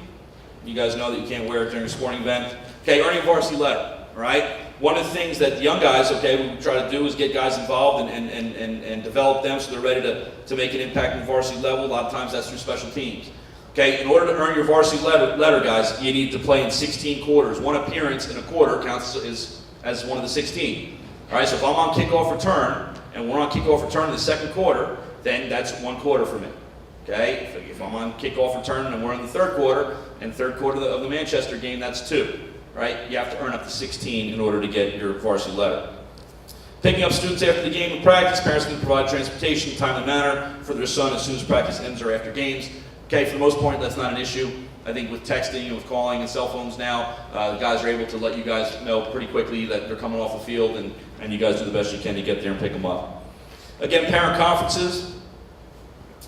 You guys know that you can't wear it during a sporting event. Okay, earning a varsity letter, all right? One of the things that the young guys, okay, we try to do is get guys involved and develop them so they're ready to make an impact on the varsity level. A lot of times that's through special teams. Okay, in order to earn your varsity letter, guys, you need to play in 16 quarters. One appearance in a quarter counts as one of the 16. All right, so if I'm on kickoff return, and we're on kickoff return in the second quarter, then that's one quarter for me. Okay, if I'm on kickoff return and we're in the third quarter of the Manchester game, that's 2. Right? You have to earn up to 16 in order to get your varsity letter. Picking up students after the game and practice, parents can provide transportation in a timely manner for their son as soon as practice ends or after games. Okay, for the most part, that's not an issue. I think with texting and with calling and cell phones now, the guys are able to let you guys know pretty quickly that they're coming off the field, and you guys do the best you can to get there and pick them up. Again, parent conferences.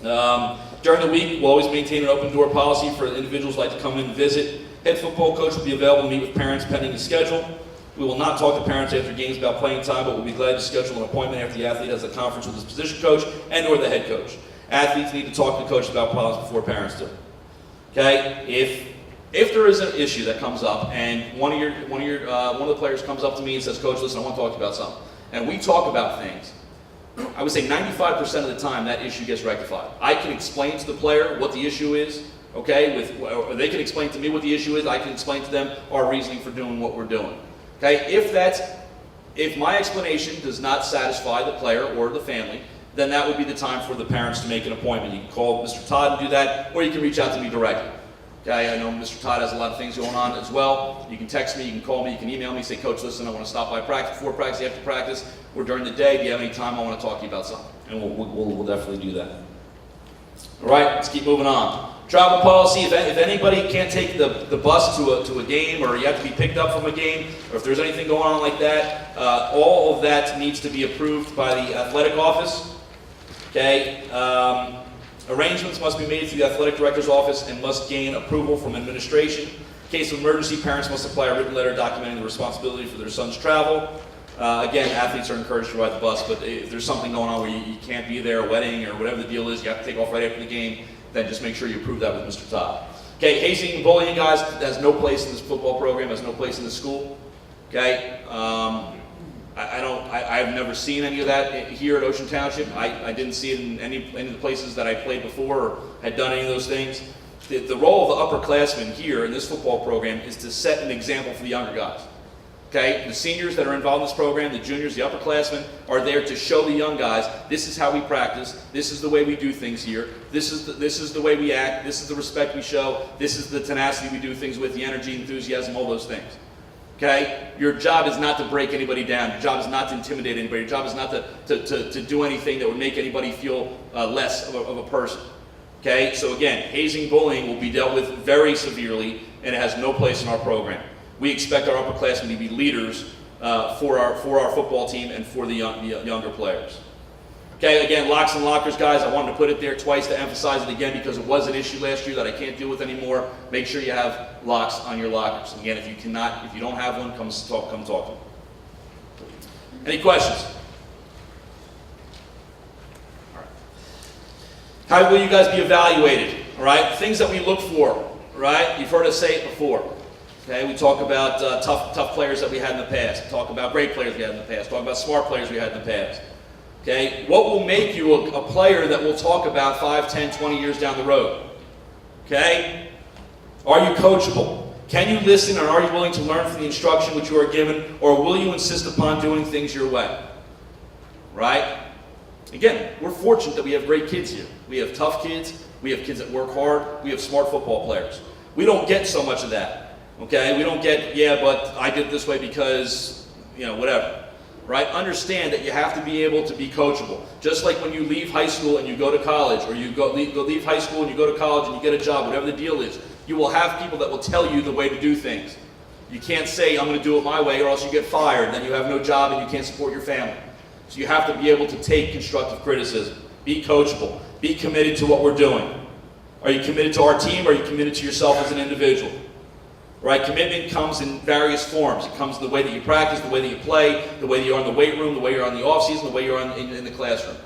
During the week, we'll always maintain an open door policy for individuals who like to come in and visit. Head football coach will be available to meet with parents pending his schedule. We will not talk to parents after games about playing time, but we'll be glad to schedule an appointment after the athlete has a conference with his position coach and or the head coach. Athletes need to talk to the coach about problems before parents do. Okay? If there is an issue that comes up and one of the players comes up to me and says, "Coach, listen, I want to talk to you about something," and we talk about things, I would say 95% of the time that issue gets rectified. I can explain to the player what the issue is, okay? Or they can explain to me what the issue is. I can explain to them our reasoning for doing what we're doing. Okay? If my explanation does not satisfy the player or the family, then that would be the time for the parents to make an appointment. You can call Mr. Todd and do that, or you can reach out to me directly. Okay, I know Mr. Todd has a lot of things going on as well. You can text me, you can call me, you can email me, say, "Coach, listen, I want to stop by practice, before practice, after practice, or during the day. Do you have any time? I want to talk to you about something." And we'll definitely do that. All right, let's keep moving on. Travel policy, if anybody can't take the bus to a game, or you have to be picked up from a game, or if there's anything going on like that, all of that needs to be approved by the athletic office. Okay, arrangements must be made through the athletic director's office and must gain approval from administration. In case of emergency, parents must supply a written letter documenting the responsibility for their son's travel. Again, athletes are encouraged to ride the bus, but if there's something going on where you can't be there, a wedding or whatever the deal is, you have to take off right after the game, then just make sure you approve that with Mr. Todd. Okay, hazing and bullying, guys, has no place in this football program, has no place in the school. Okay, I've never seen any of that here at Ocean Township. I didn't see it in any of the places that I played before or had done any of those things. The role of the upperclassmen here in this football program is to set an example for the younger guys. Okay, the seniors that are involved in this program, the juniors, the upperclassmen, are there to show the young guys, this is how we practice, this is the way we do things here, this is the way we act, this is the respect we show, this is the tenacity we do things with, the energy, enthusiasm, all those things. Okay? Your job is not to break anybody down. Your job is not to intimidate anybody. Your job is not to do anything that would make anybody feel less of a person. Okay? So again, hazing, bullying will be dealt with very severely, and it has no place in our program. We expect our upperclassmen to be leaders for our football team and for the younger players. Okay, again, locks and lockers, guys, I wanted to put it there twice to emphasize it again because it was an issue last year that I can't deal with anymore. Make sure you have locks on your lockers. Again, if you don't have one, come talk to me. Any questions? All right. How will you guys be evaluated? All right, things that we look for. All right, you've heard us say it before. Okay, we talk about tough players that we had in the past. We talk about great players we had in the past. Talk about smart players we had in the past. Okay? What will make you a player that we'll talk about 5, 10, 20 years down the road? Okay? Are you coachable? Can you listen, and are you willing to learn from the instruction which you are given, or will you insist upon doing things your way? Right? Again, we're fortunate that we have great kids here. We have tough kids, we have kids that work hard, we have smart football players. We don't get so much of that. Okay? We don't get, yeah, but I did it this way because, whatever. Right? Understand that you have to be able to be coachable. Just like when you leave high school and you go to college, or you leave high school and you go to college and you get a job, whatever the deal is, you will have people that will tell you the way to do things. You can't say, I'm going to do it my way, or else you get fired, then you have no job and you can't support your family. So you have to be able to take constructive criticism. Be coachable. Be committed to what we're doing. Are you committed to our team, or are you committed to yourself as an individual? Right? Commitment comes in various forms. It comes in the way that you practice, the way that you play, the way that you are in the weight room, the way you're on the off season, the way you're in the classroom.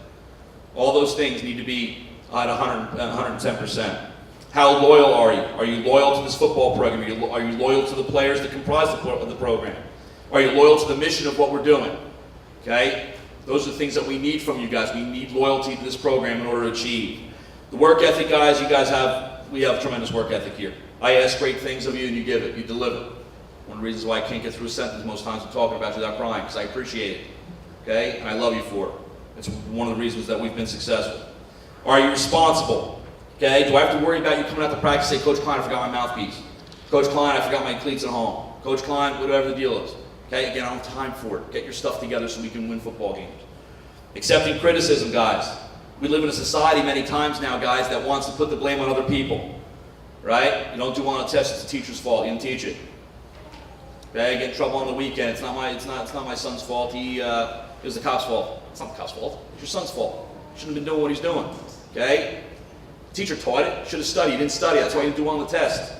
All those things need to be at 110%. How loyal are you? Are you loyal to this football program? Are you loyal to the players that comprise the program? Are you loyal to the mission of what we're doing? Okay? Those are the things that we need from you guys. We need loyalty to this program in order to achieve. The work ethic, guys, we have tremendous work ethic here. I ask great things of you and you give it, you deliver. One of the reasons why I can't get through a sentence most times I'm talking about you without crying, because I appreciate it. Okay? And I love you for it. It's one of the reasons that we've been successful. Are you responsible? Okay? Do I have to worry about you coming out to practice and say, Coach Klein, I forgot my mouthpiece. Coach Klein, I forgot my cleats at home. Coach Klein, whatever the deal is. Okay? Again, I don't have time for it. Get your stuff together so we can win football games. Accepting criticism, guys. We live in a society many times now, guys, that wants to put the blame on other people. Right? You don't do well on a test, it's the teacher's fault. You didn't teach it. Okay? Get in trouble on the weekend. It's not my son's fault. It was the cop's fault. It's not the cop's fault. It's your son's fault. He shouldn't have been doing what he's doing. Okay? The teacher taught it. Should have studied. He didn't study. That's why he didn't do well on the test.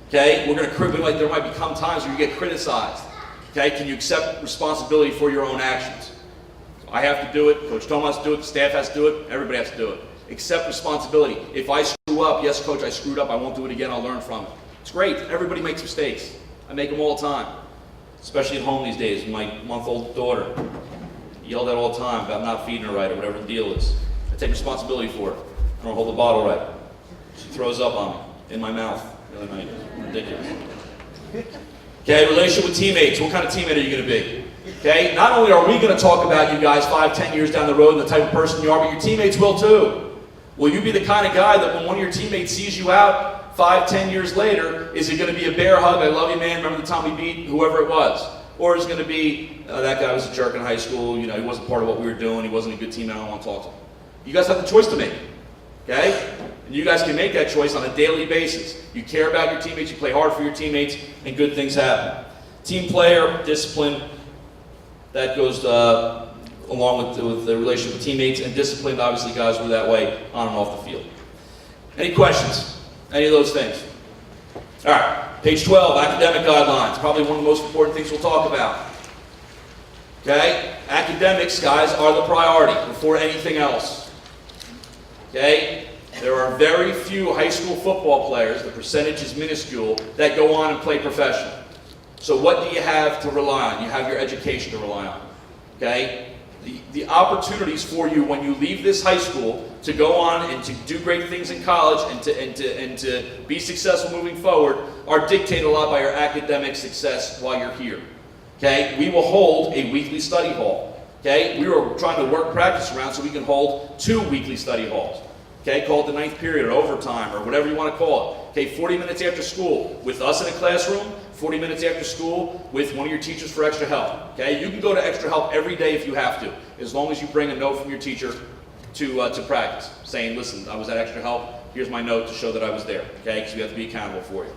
Okay? There might become times where you get criticized. Okay? Can you accept responsibility for your own actions? I have to do it. Coach Tom has to do it. The staff has to do it. Everybody has to do it. Accept responsibility. If I screw up, yes, Coach, I screwed up. I won't do it again. I'll learn from it. It's great. Everybody makes mistakes. I make them all the time, especially at home these days. My month-old daughter yelled at all the time about not feeding her right or whatever the deal is. I take responsibility for it. I don't hold the bottle right. She throws up on me, in my mouth the other night. Ridiculous. Okay, relationship with teammates. What kind of teammate are you going to be? Okay, not only are we going to talk about you guys 5, 10 years down the road and the type of person you are, but your teammates will too. Will you be the kind of guy that when one of your teammates sees you out 5, 10 years later, is it going to be a bear hug, I love you, man, remember the time we beat whoever it was? Or is it going to be, that guy was a jerk in high school, he wasn't part of what we were doing, he wasn't a good teammate, I don't want to talk to him. You guys have the choice to make, okay? And you guys can make that choice on a daily basis. You care about your teammates, you play hard for your teammates, and good things happen. Team player, discipline, that goes along with the relationship with teammates, and disciplined, obviously, guys, we're that way on and off the field. Any questions? Any of those things? All right, page 12, academic guidelines. Probably one of the most important things we'll talk about. Okay? Academics, guys, are the priority before anything else. Okay? There are very few high school football players, the percentage is minuscule, that go on and play professional. So what do you have to rely on? You have your education to rely on. Okay? The opportunities for you when you leave this high school to go on and to do great things in college and to be successful moving forward are dictated a lot by your academic success while you're here. Okay? We will hold a weekly study hall. Okay? We are trying to work practice around so we can hold 2 weekly study halls. Okay? Call it the 9th period or overtime or whatever you want to call it. Okay? 40 minutes after school with us in a classroom, 40 minutes after school with one of your teachers for extra help. Okay? You can go to extra help every day if you have to, as long as you bring a note from your teacher to practice, saying, listen, I was at extra help, here's my note to show that I was there, okay? Because we have to be accountable for you.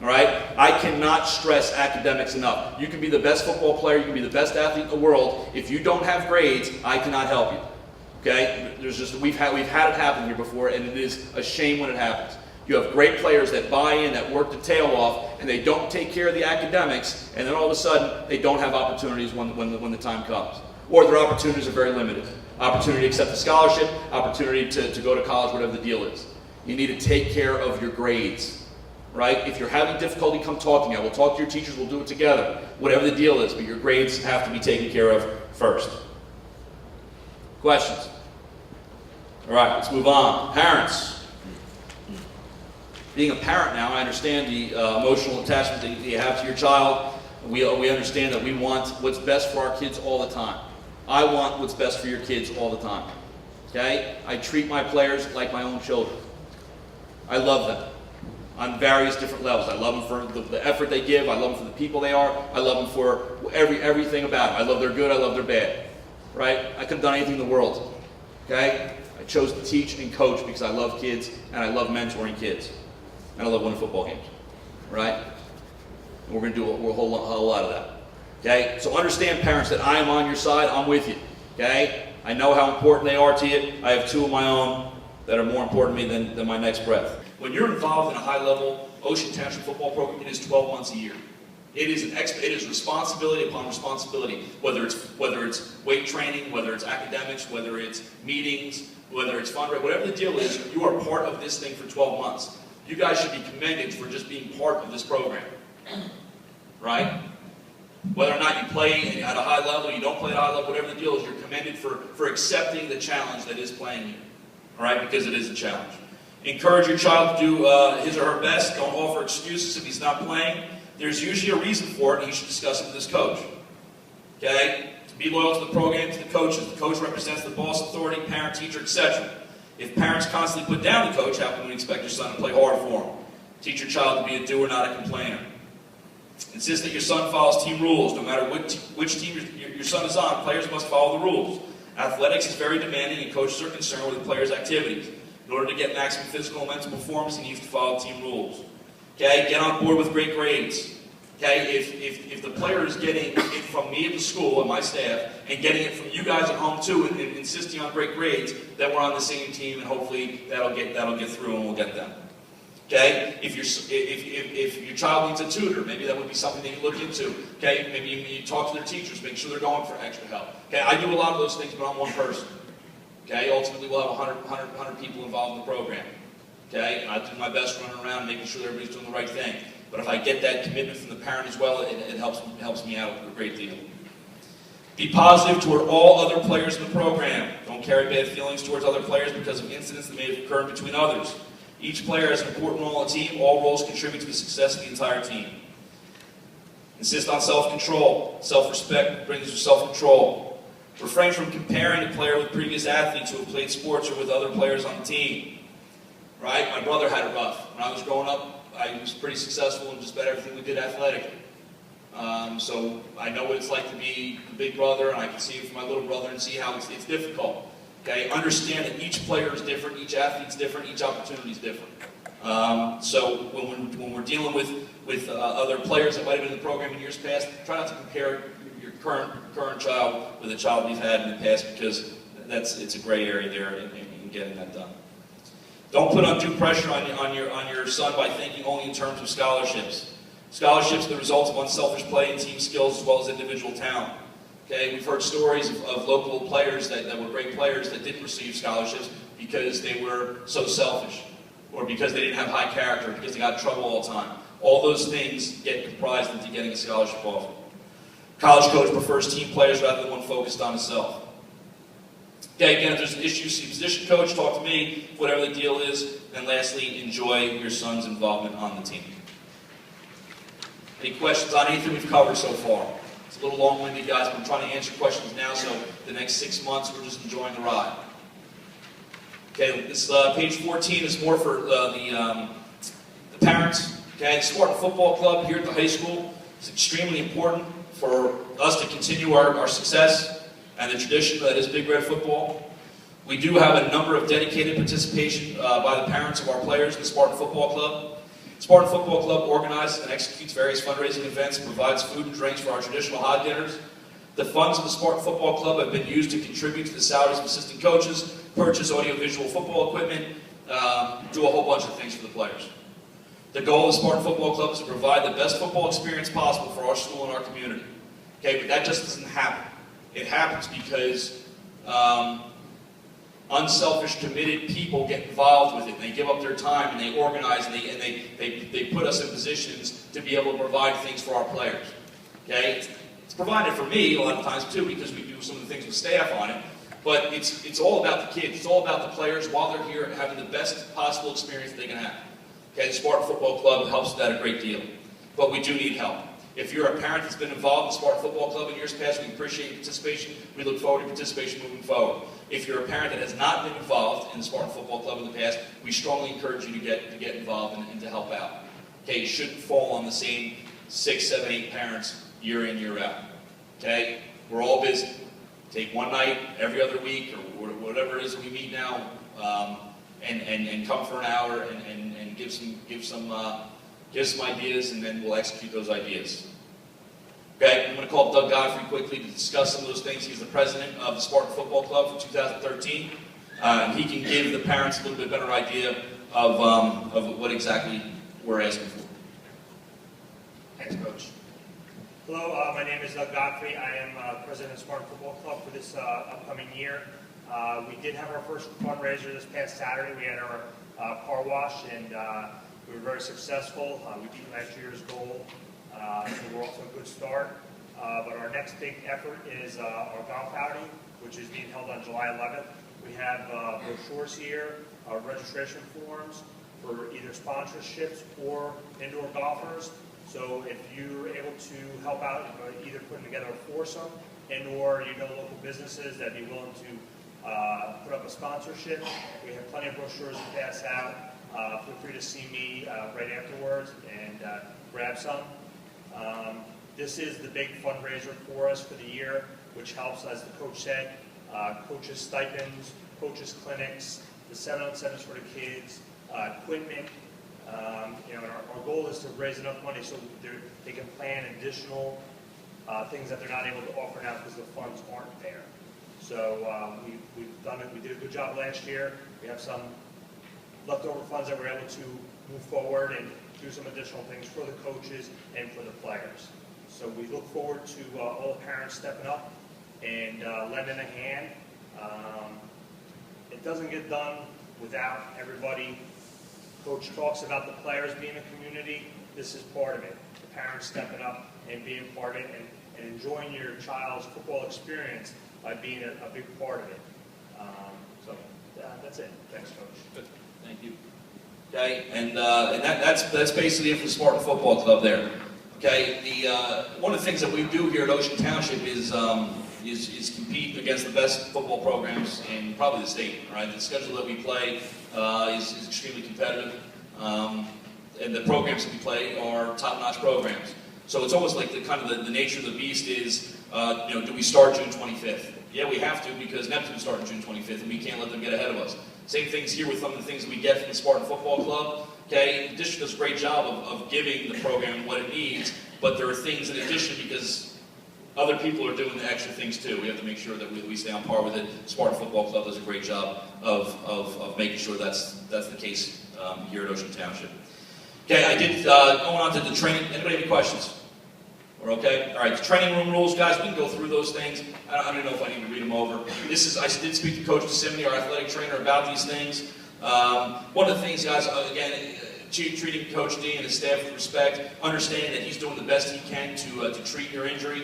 All right? I cannot stress academics enough. You can be the best football player, you can be the best athlete in the world. If you don't have grades, I cannot help you. Okay? We've had it happen here before, and it is a shame when it happens. You have great players that buy in, that work the tail off, and they don't take care of the academics, and then all of a sudden, they don't have opportunities when the time comes. Or their opportunities are very limited. Opportunity to accept a scholarship, opportunity to go to college, whatever the deal is. You need to take care of your grades, right? If you're having difficulty, come talk to me. I will talk to your teachers, we'll do it together. Whatever the deal is, but your grades have to be taken care of first. Questions? All right, let's move on. Parents. Being a parent now, I understand the emotional attachment that you have to your child. We understand that we want what's best for our kids all the time. I want what's best for your kids all the time. Okay? I treat my players like my own children. I love them on various different levels. I love them for the effort they give. I love them for the people they are. I love them for everything about them. I love their good. I love their bad. Right? I could have done anything in the world. Okay? I chose to teach and coach because I love kids and I love mentoring kids. And I love winning football games. Right? And we're going to do a whole lot of that. Okay? So understand, parents, that I am on your side. I'm with you. Okay? I know how important they are to you. I have two of my own that are more important to me than my next breath. When you're involved in a high-level Ocean Township football program, it is 12 months a year. It is responsibility upon responsibility, whether it's weight training, whether it's academics, whether it's meetings, whether it's fundraising, whatever the deal is, you are part of this thing for 12 months. You guys should be commended for just being part of this program, right? Whether or not you play at a high level, you don't play at a high level, whatever the deal is, you're commended for accepting the challenge that is playing here, all right? Because it is a challenge. Encourage your child to do his or her best. Don't offer excuses if he's not playing. There's usually a reason for it, and you should discuss it with his coach. Okay? To be loyal to the program, to the coaches. The coach represents the boss, authority, parent, teacher, etc. If parents constantly put down the coach, how can we expect your son to play hard for him? Teach your child to be a doer, not a complainer. Insist that your son follows team rules. No matter which team your son is on, players must follow the rules. Athletics is very demanding, and coaches are concerned with the players' activities. In order to get maximum physical and mental performance, he needs to follow team rules. Okay, get on board with great grades. Okay, if the player is getting it from me at the school and my staff, and getting it from you guys at home too, and insisting on great grades, then we're on the same team, and hopefully that'll get through, and we'll get them. Okay, if your child needs a tutor, maybe that would be something that you look into. Okay, maybe you talk to their teachers, make sure they're going for extra help. Okay, I do a lot of those things, but I'm one person. Okay, ultimately we'll have 100 people involved in the program. Okay, and I do my best running around making sure everybody's doing the right thing. But if I get that commitment from the parent as well, it helps me out a great deal. Be positive toward all other players in the program. Don't carry bad feelings towards other players because of incidents that may have occurred between others. Each player has an important role on the team. All roles contribute to the success of the entire team. Insist on self-control. Self-respect brings you self-control. Refrain from comparing a player with previous athletes who have played sports or with other players on the team. Right? My brother had it rough. When I was growing up, I was pretty successful in just about everything we did athletically. So I know what it's like to be the big brother, and I can see it from my little brother and see how it's difficult. Okay? Understand that each player is different, each athlete's different, each opportunity is different. So when we're dealing with other players that might have been in the program in years past, try not to compare your current child with a child we've had in the past, because it's a gray area there in getting that done. Don't put undue pressure on your son by thinking only in terms of scholarships. Scholarships are the result of unselfish play and team skills as well as individual talent. Okay, we've heard stories of local players that were great players that didn't receive scholarships because they were so selfish, or because they didn't have high character, because they got in trouble all the time. All those things get comprised into getting a scholarship offer. College coach prefers team players rather than one focused on himself. Okay, again, if there's an issue, see position coach, talk to me, whatever the deal is. And lastly, enjoy your son's involvement on the team. Any questions on anything we've covered so far? It's a little long-winded, guys, but I'm trying to answer questions now, so the next 6 months we're just enjoying the ride. Okay, this page 14 is more for the parents. Okay, the Spartan Football Club here at the high school is extremely important for us to continue our success and the tradition that is Big Red football. We do have a number of dedicated participation by the parents of our players in the Spartan Football Club. Spartan Football Club organizes and executes various fundraising events and provides food and drinks for our traditional hot dinners. The funds of the Spartan Football Club have been used to contribute to the salaries of assistant coaches, purchase audiovisual football equipment, do a whole bunch of things for the players. The goal of the Spartan Football Club is to provide the best football experience possible for our school and our community. Okay, but that just doesn't happen. It happens because unselfish, committed people get involved with it. And they give up their time, and they organize, and they put us in positions to be able to provide things for our players. Okay, it's provided for me a lot of times too, because we do some of the things with staff on it. But it's all about the kids. It's all about the players while they're here having the best possible experience they can have. Okay, the Spartan Football Club helps with that a great deal. But we do need help. If you're a parent that's been involved in the Spartan Football Club in years past, we appreciate your participation. We look forward to participation moving forward. If you're a parent that has not been involved in the Spartan Football Club in the past, we strongly encourage you to get involved and to help out. Okay, you shouldn't fall on the same 6, 7, 8 parents year in, year out. Okay, we're all busy. Take one night every other week or whatever it is we meet now, and come for an hour and give some ideas, and then we'll execute those ideas. Okay, I'm going to call Doug Godfrey quickly to discuss some of those things. He's the president of the Spartan Football Club for 2013. He can give the parents a little bit better idea of what exactly we're asking for. Thanks, Coach. Hello, my name is Doug Godfrey. I am president of Spartan Football Club for this upcoming year. We did have our first fundraiser this past Saturday. We had our car wash, and we were very successful. We beat last year's goal, so we're off to a good start. But our next big effort is our golf outing, which is being held on July 11th. We have brochures here, registration forms for either sponsorships or indoor golfers. So if you're able to help out, either putting together a foursome and/or local businesses that'd be willing to put up a sponsorship, we have plenty of brochures to pass out. Feel free to see me right afterwards and grab some. This is the big fundraiser for us for the year, which helps, as the coach said, coaches' stipends, coaches' clinics, the 7-on-7s for the kids, equipment. And our goal is to raise enough money so they can plan additional things that they're not able to offer now because the funds aren't there. So we've done it. We did a good job last year. We have some leftover funds that we're able to move forward and do some additional things for the coaches and for the players. So we look forward to all the parents stepping up and lending a hand. It doesn't get done without everybody. Coach talks about the players being a community. This is part of it. The parents stepping up and being part of it and enjoying your child's football experience by being a big part of it. So that's it. Thanks, Coach. Good. Thank you. Okay, and that's basically it for the Spartan Football Club there. Okay, one of the things that we do here at Ocean Township is compete against the best football programs in probably the state. Right, the schedule that we play is extremely competitive, and the programs that we play are top-notch programs. So it's almost like the nature of the beast is, do we start June 25th? Yeah, we have to because Neptune's starting June 25th, and we can't let them get ahead of us. Same things here with some of the things that we get from the Spartan Football Club. Okay, the district does a great job of giving the program what it needs, but there are things in addition because other people are doing the extra things too. We have to make sure that we stay on par with it. Spartan Football Club does a great job of making sure that's the case here at Ocean Township. Okay, I did going on to the training. Anybody have any questions? We're okay? All right, the training room rules, guys, we can go through those things. I don't know if I need to read them over. I did speak to Coach DeSimone, our athletic trainer, about these things. One of the things, guys, again, treating Coach D and his staff with respect, understanding that he's doing the best he can to treat your injury.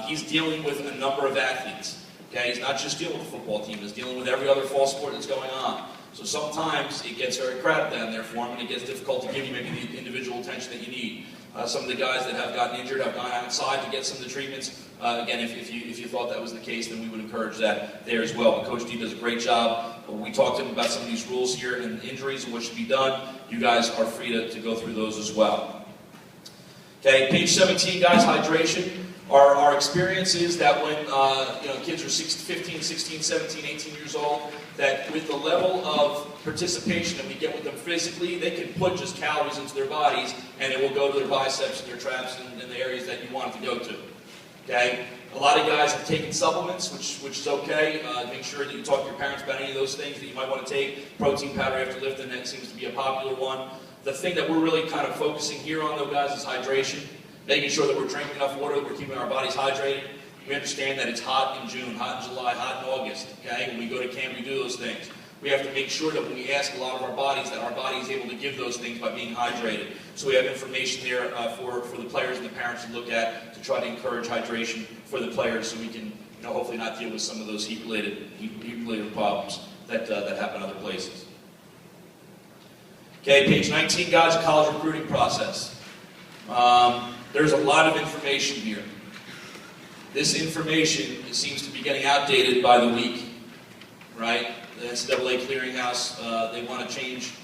He's dealing with a number of athletes. Okay, he's not just dealing with the football team, he's dealing with every other fall sport that's going on. So sometimes it gets very crowded down there for him, and it gets difficult to give you maybe the individual attention that you need. Some of the guys that have gotten injured have gone outside to get some of the treatments. Again, if you thought that was the case, then we would encourage that there as well. But Coach D does a great job. We talked to him about some of these rules here and injuries and what should be done. You guys are free to go through those as well. Okay, page 17, guys, hydration. Our experience is that when kids are 15, 16, 17, 18 years old, that with the level of participation that we get with them physically, they can put just calories into their bodies, and it will go to their biceps and their traps and the areas that you want it to go to. Okay? A lot of guys have taken supplements, which is okay. Make sure that you talk to your parents about any of those things that you might want to take. Protein powder after lifting, that seems to be a popular one. The thing that we're really kind of focusing here on, though, guys, is hydration. Making sure that we're drinking enough water, that we're keeping our bodies hydrated. We understand that it's hot in June, hot in July, hot in August. Okay, when we go to camp, we do those things. We have to make sure that when we ask a lot of our bodies, that our body is able to give those things by being hydrated. So we have information there for the players and the parents to look at to try to encourage hydration for the players, so we can hopefully not deal with some of those heat-related problems that happen other places. Okay, page 19, guys, college recruiting process. There's a lot of information here. This information seems to be getting outdated by the week, right? The NCAA clearinghouse, they want to change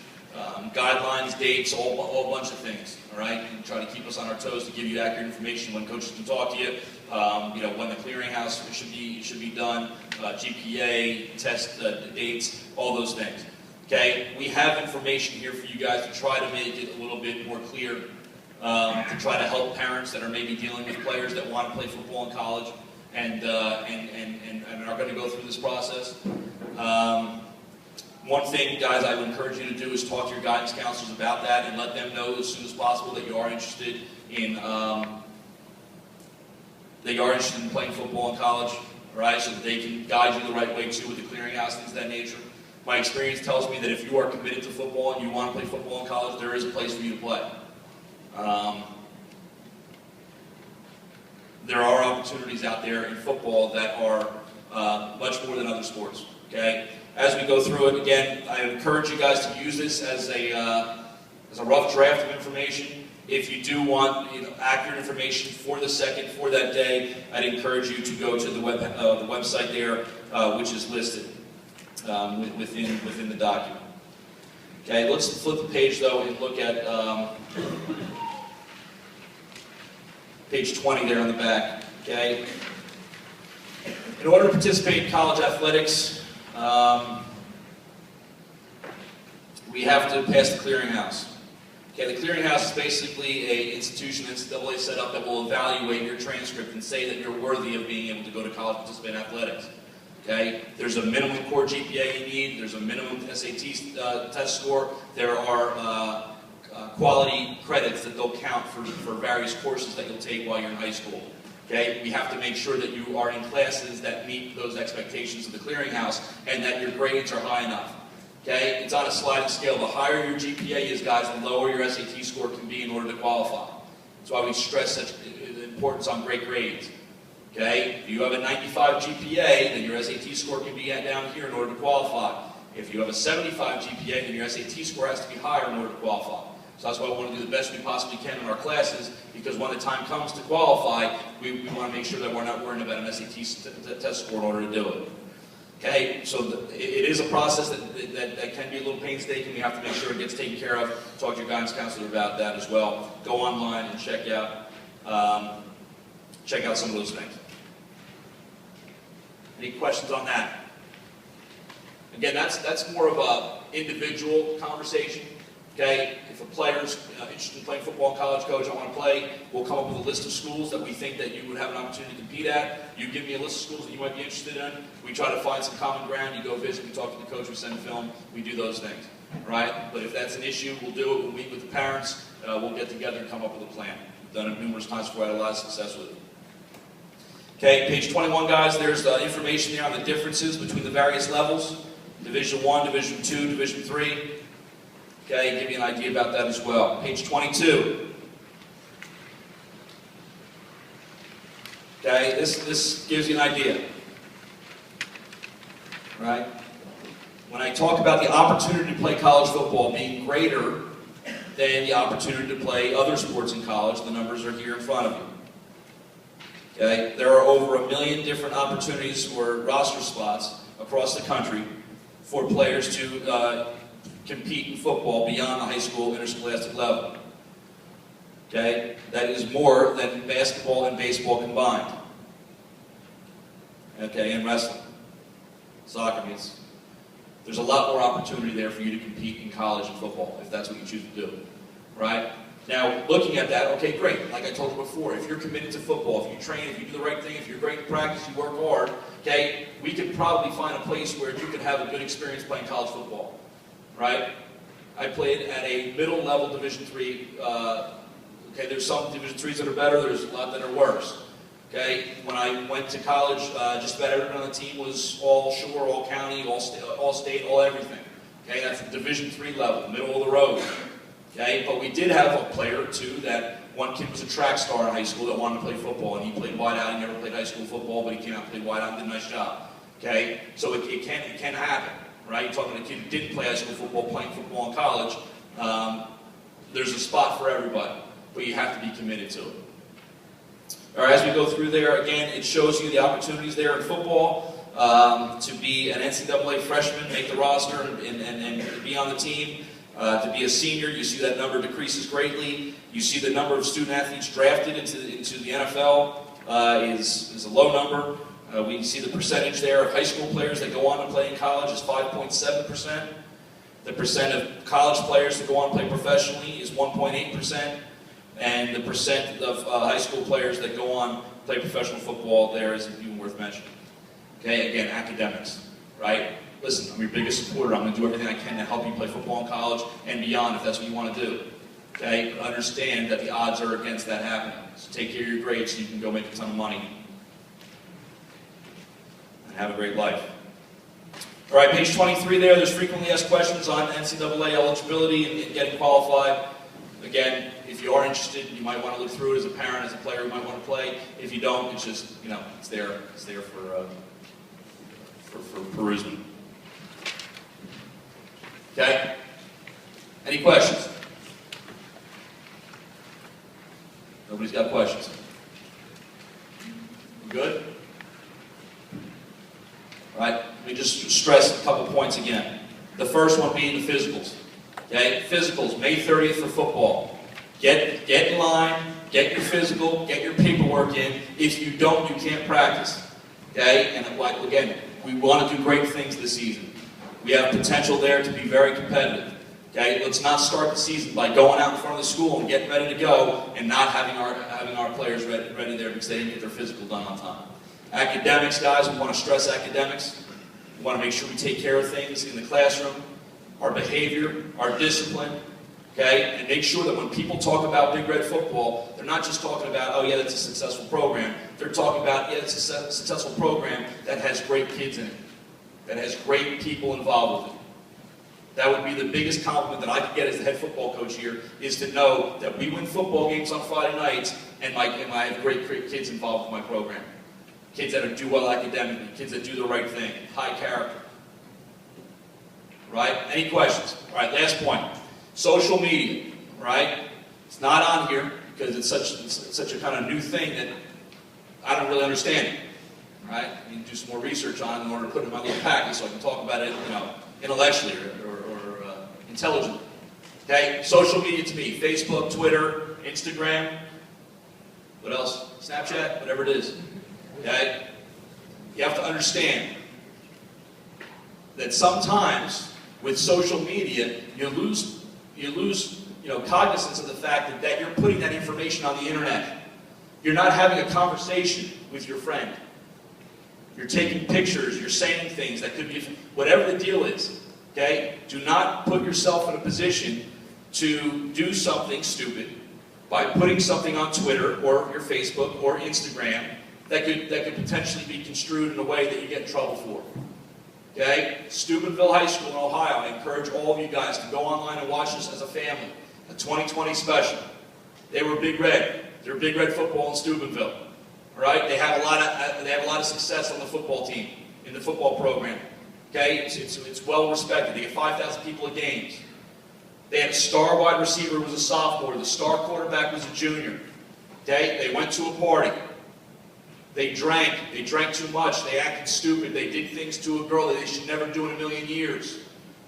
guidelines, dates, a whole bunch of things, all right? And try to keep us on our toes to give you accurate information when coaches can talk to you, when the clearinghouse should be done, GPA, test dates, all those things. Okay, we have information here for you guys to try to make it a little bit more clear, to try to help parents that are maybe dealing with players that want to play football in college and are going to go through this process. One thing, guys, I would encourage you to do is talk to your guidance counselors about that and let them know as soon as possible that you are interested in playing football in college, right? So that they can guide you the right way too with the clearinghouse, things of that nature. My experience tells me that if you are committed to football and you want to play football in college, there is a place for you to play. There are opportunities out there in football that are much more than other sports. Okay. As we go through it, again, I encourage you guys to use this as a rough draft of information. If you do want accurate information for that day, I'd encourage you to go to the website there, which is listed within the document. Okay, let's flip the page though and look at page 20 there on the back. Okay, in order to participate in college athletics, we have to pass the clearinghouse. Okay, the clearinghouse is basically an institution NCAA set up that will evaluate your transcript and say that you're worthy of being able to go to college and participate in athletics. Okay, there's a minimum core GPA you need. There's a minimum SAT test score. There are quality credits that they'll count for various courses that you'll take while you're in high school. Okay, we have to make sure that you are in classes that meet those expectations of the clearinghouse and that your grades are high enough. Okay, it's on a sliding scale. The higher your GPA is, guys, the lower your SAT score can be in order to qualify. That's why we stress such importance on great grades. Okay, if you have a 95 GPA, then your SAT score can be down here in order to qualify. If you have a 75 GPA, then your SAT score has to be higher in order to qualify. So that's why we want to do the best we possibly can in our classes, because when the time comes to qualify, we want to make sure that we're not worrying about an SAT test score in order to do it. Okay, so it is a process that can be a little painstaking. We have to make sure it gets taken care of. Talk to your guidance counselor about that as well. Go online and check out some of those things. Any questions on that? Again, that's more of an individual conversation. Okay, if a player's interested in playing football in college, coach, I want to play, we'll come up with a list of schools that we think that you would have an opportunity to compete at. You give me a list of schools that you might be interested in. We try to find some common ground. You go visit, we talk to the coach, we send film, we do those things. Right? But if that's an issue, we'll do it. We'll meet with the parents. We'll get together and come up with a plan. We've done it numerous times before. I had a lot of success with it. Okay, page 21, guys, there's information there on the differences between the various levels. Division I, Division II, Division III. Okay, give you an idea about that as well. Page 22. Okay, this gives you an idea. Right? When I talk about the opportunity to play college football being greater than the opportunity to play other sports in college, the numbers are here in front of you. Okay, there are over 1 million different opportunities or roster spots across the country for players to compete in football beyond the high school interscholastic level. Okay, that is more than basketball and baseball combined. Okay, and wrestling, soccer means. There's a lot more opportunity there for you to compete in college and football if that's what you choose to do, right? Now, looking at that, okay, great. Like I told you before, if you're committed to football, if you train, if you do the right thing, if you're great in practice, you work hard, okay, we could probably find a place where you could have a good experience playing college football, right? I played at a middle-level Division III. Okay, there's some Division IIIs that are better. There's a lot that are worse. Okay, when I went to college, just about everyone on the team was all shore, all county, all state, all everything. Okay, that's the Division III level, middle of the road. Okay, but we did have a player or two that one kid was a track star in high school that wanted to play football, and he played wide out. He never played high school football, but he came out and played wide out and did a nice job. Okay? So it can happen, right? You're talking to a kid who didn't play high school football, playing football in college. There's a spot for everybody, but you have to be committed to it. All right, as we go through there, again, it shows you the opportunities there in football to be an NCAA freshman, make the roster, and be on the team. To be a senior, you see that number decreases greatly. You see the number of student athletes drafted into the NFL is a low number. We see the percentage there of high school players that go on to play in college is 5.7%. The percent of college players that go on to play professionally is 1.8%. And the percent of high school players that go on to play professional football there isn't even worth mentioning. Okay, again, academics, right? Listen, I'm your biggest supporter. I'm going to do everything I can to help you play football in college and beyond if that's what you want to do. Okay, but understand that the odds are against that happening. So take care of your grades so you can go make a ton of money and have a great life. All right, page 23 there, there's frequently asked questions on NCAA eligibility and getting qualified. Again, if you are interested, you might want to look through it as a parent, as a player, you might want to play. If you don't, it's just, it's there for perusing. Okay? Any questions? Nobody's got questions? We're good? All right, let me just stress a couple points again. The first one being the physicals. Okay, physicals, May 30th for football. Get in line, get your physical, get your paperwork in. If you don't, you can't practice. Okay, and again, we want to do great things this season. We have potential there to be very competitive. Okay, let's not start the season by going out in front of the school and getting ready to go and not having our players ready there because they didn't get their physical done on time. Academics, guys, we want to stress academics. We want to make sure we take care of things in the classroom, our behavior, our discipline, okay? And make sure that when people talk about Big Red football, they're not just talking about, oh yeah, that's a successful program. They're talking about, yeah, it's a successful program that has great kids in it, that has great people involved with it. That would be the biggest compliment that I could get as the head football coach here, is to know that we win football games on Friday nights and I have great kids involved with my program. Kids that do well academically, kids that do the right thing, high character. Right? Any questions? All right, last point. Social media, right? It's not on here because it's such a kind of new thing that I don't really understand it. Right? I need to do some more research on it in order to put it in my little package so I can talk about it, intellectually or intelligently. Okay? Social media to me, Facebook, Twitter, Instagram, what else? Snapchat, whatever it is. Okay? You have to understand that sometimes with social media, you lose cognizance of the fact that you're putting that information on the internet. You're not having a conversation with your friend. You're taking pictures, you're saying things that could be, whatever the deal is, okay? Do not put yourself in a position to do something stupid by putting something on Twitter or your Facebook or Instagram that could potentially be construed in a way that you get in trouble for. Okay? Steubenville High School in Ohio, I encourage all of you guys to go online and watch this as a family. A 2020 special. They were Big Red. They're Big Red football in Steubenville. All right? They have a lot of success on the football team, in the football program. Okay? It's well respected. They get 5,000 people at games. They had a star wide receiver who was a sophomore. The star quarterback was a junior. Okay? They went to a party. They drank too much, they acted stupid, they did things to a girl that they should never do in a million years.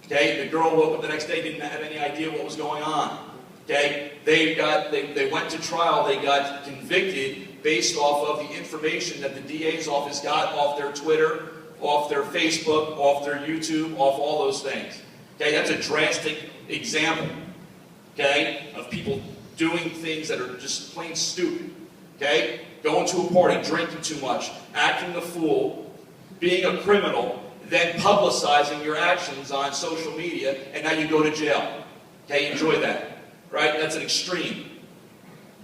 Okay, the girl woke up the next day, didn't have any idea what was going on. Okay, they went to trial, they got convicted based off of the information that the DA's office got off their Twitter, off their Facebook, off their YouTube, off all those things. Okay, that's a drastic example, okay, of people doing things that are just plain stupid. Okay? Going to a party, drinking too much, acting the fool, being a criminal, then publicizing your actions on social media, and now you go to jail. Okay? Enjoy that. Right? That's an extreme.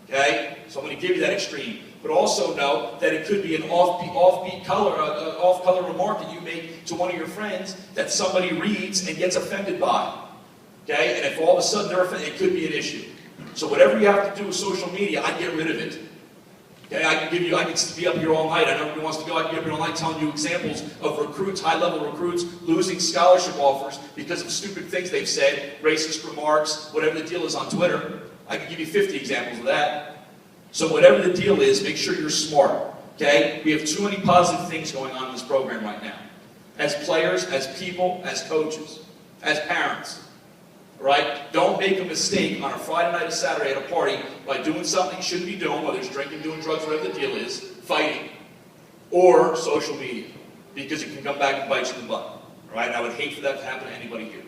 Okay? So I'm going to give you that extreme. But also know that it could be an off-color remark that you make to one of your friends that somebody reads and gets offended by. Okay? And if all of a sudden they're offended, it could be an issue. So whatever you have to do with social media, I get rid of it. Okay? I can be up here all night. I know everybody wants to go. I can be up here all night telling you examples of recruits, high-level recruits, losing scholarship offers because of stupid things they've said, racist remarks, whatever the deal is on Twitter. I can give you 50 examples of that. So whatever the deal is, make sure you're smart. Okay? We have too many positive things going on in this program right now. As players, as people, as coaches, as parents. Right? Don't make a mistake on a Friday night or Saturday at a party by doing something you shouldn't be doing, whether it's drinking, doing drugs, whatever the deal is, fighting, or social media, because it can come back and bite you in the butt. Right? And I would hate for that to happen to anybody here.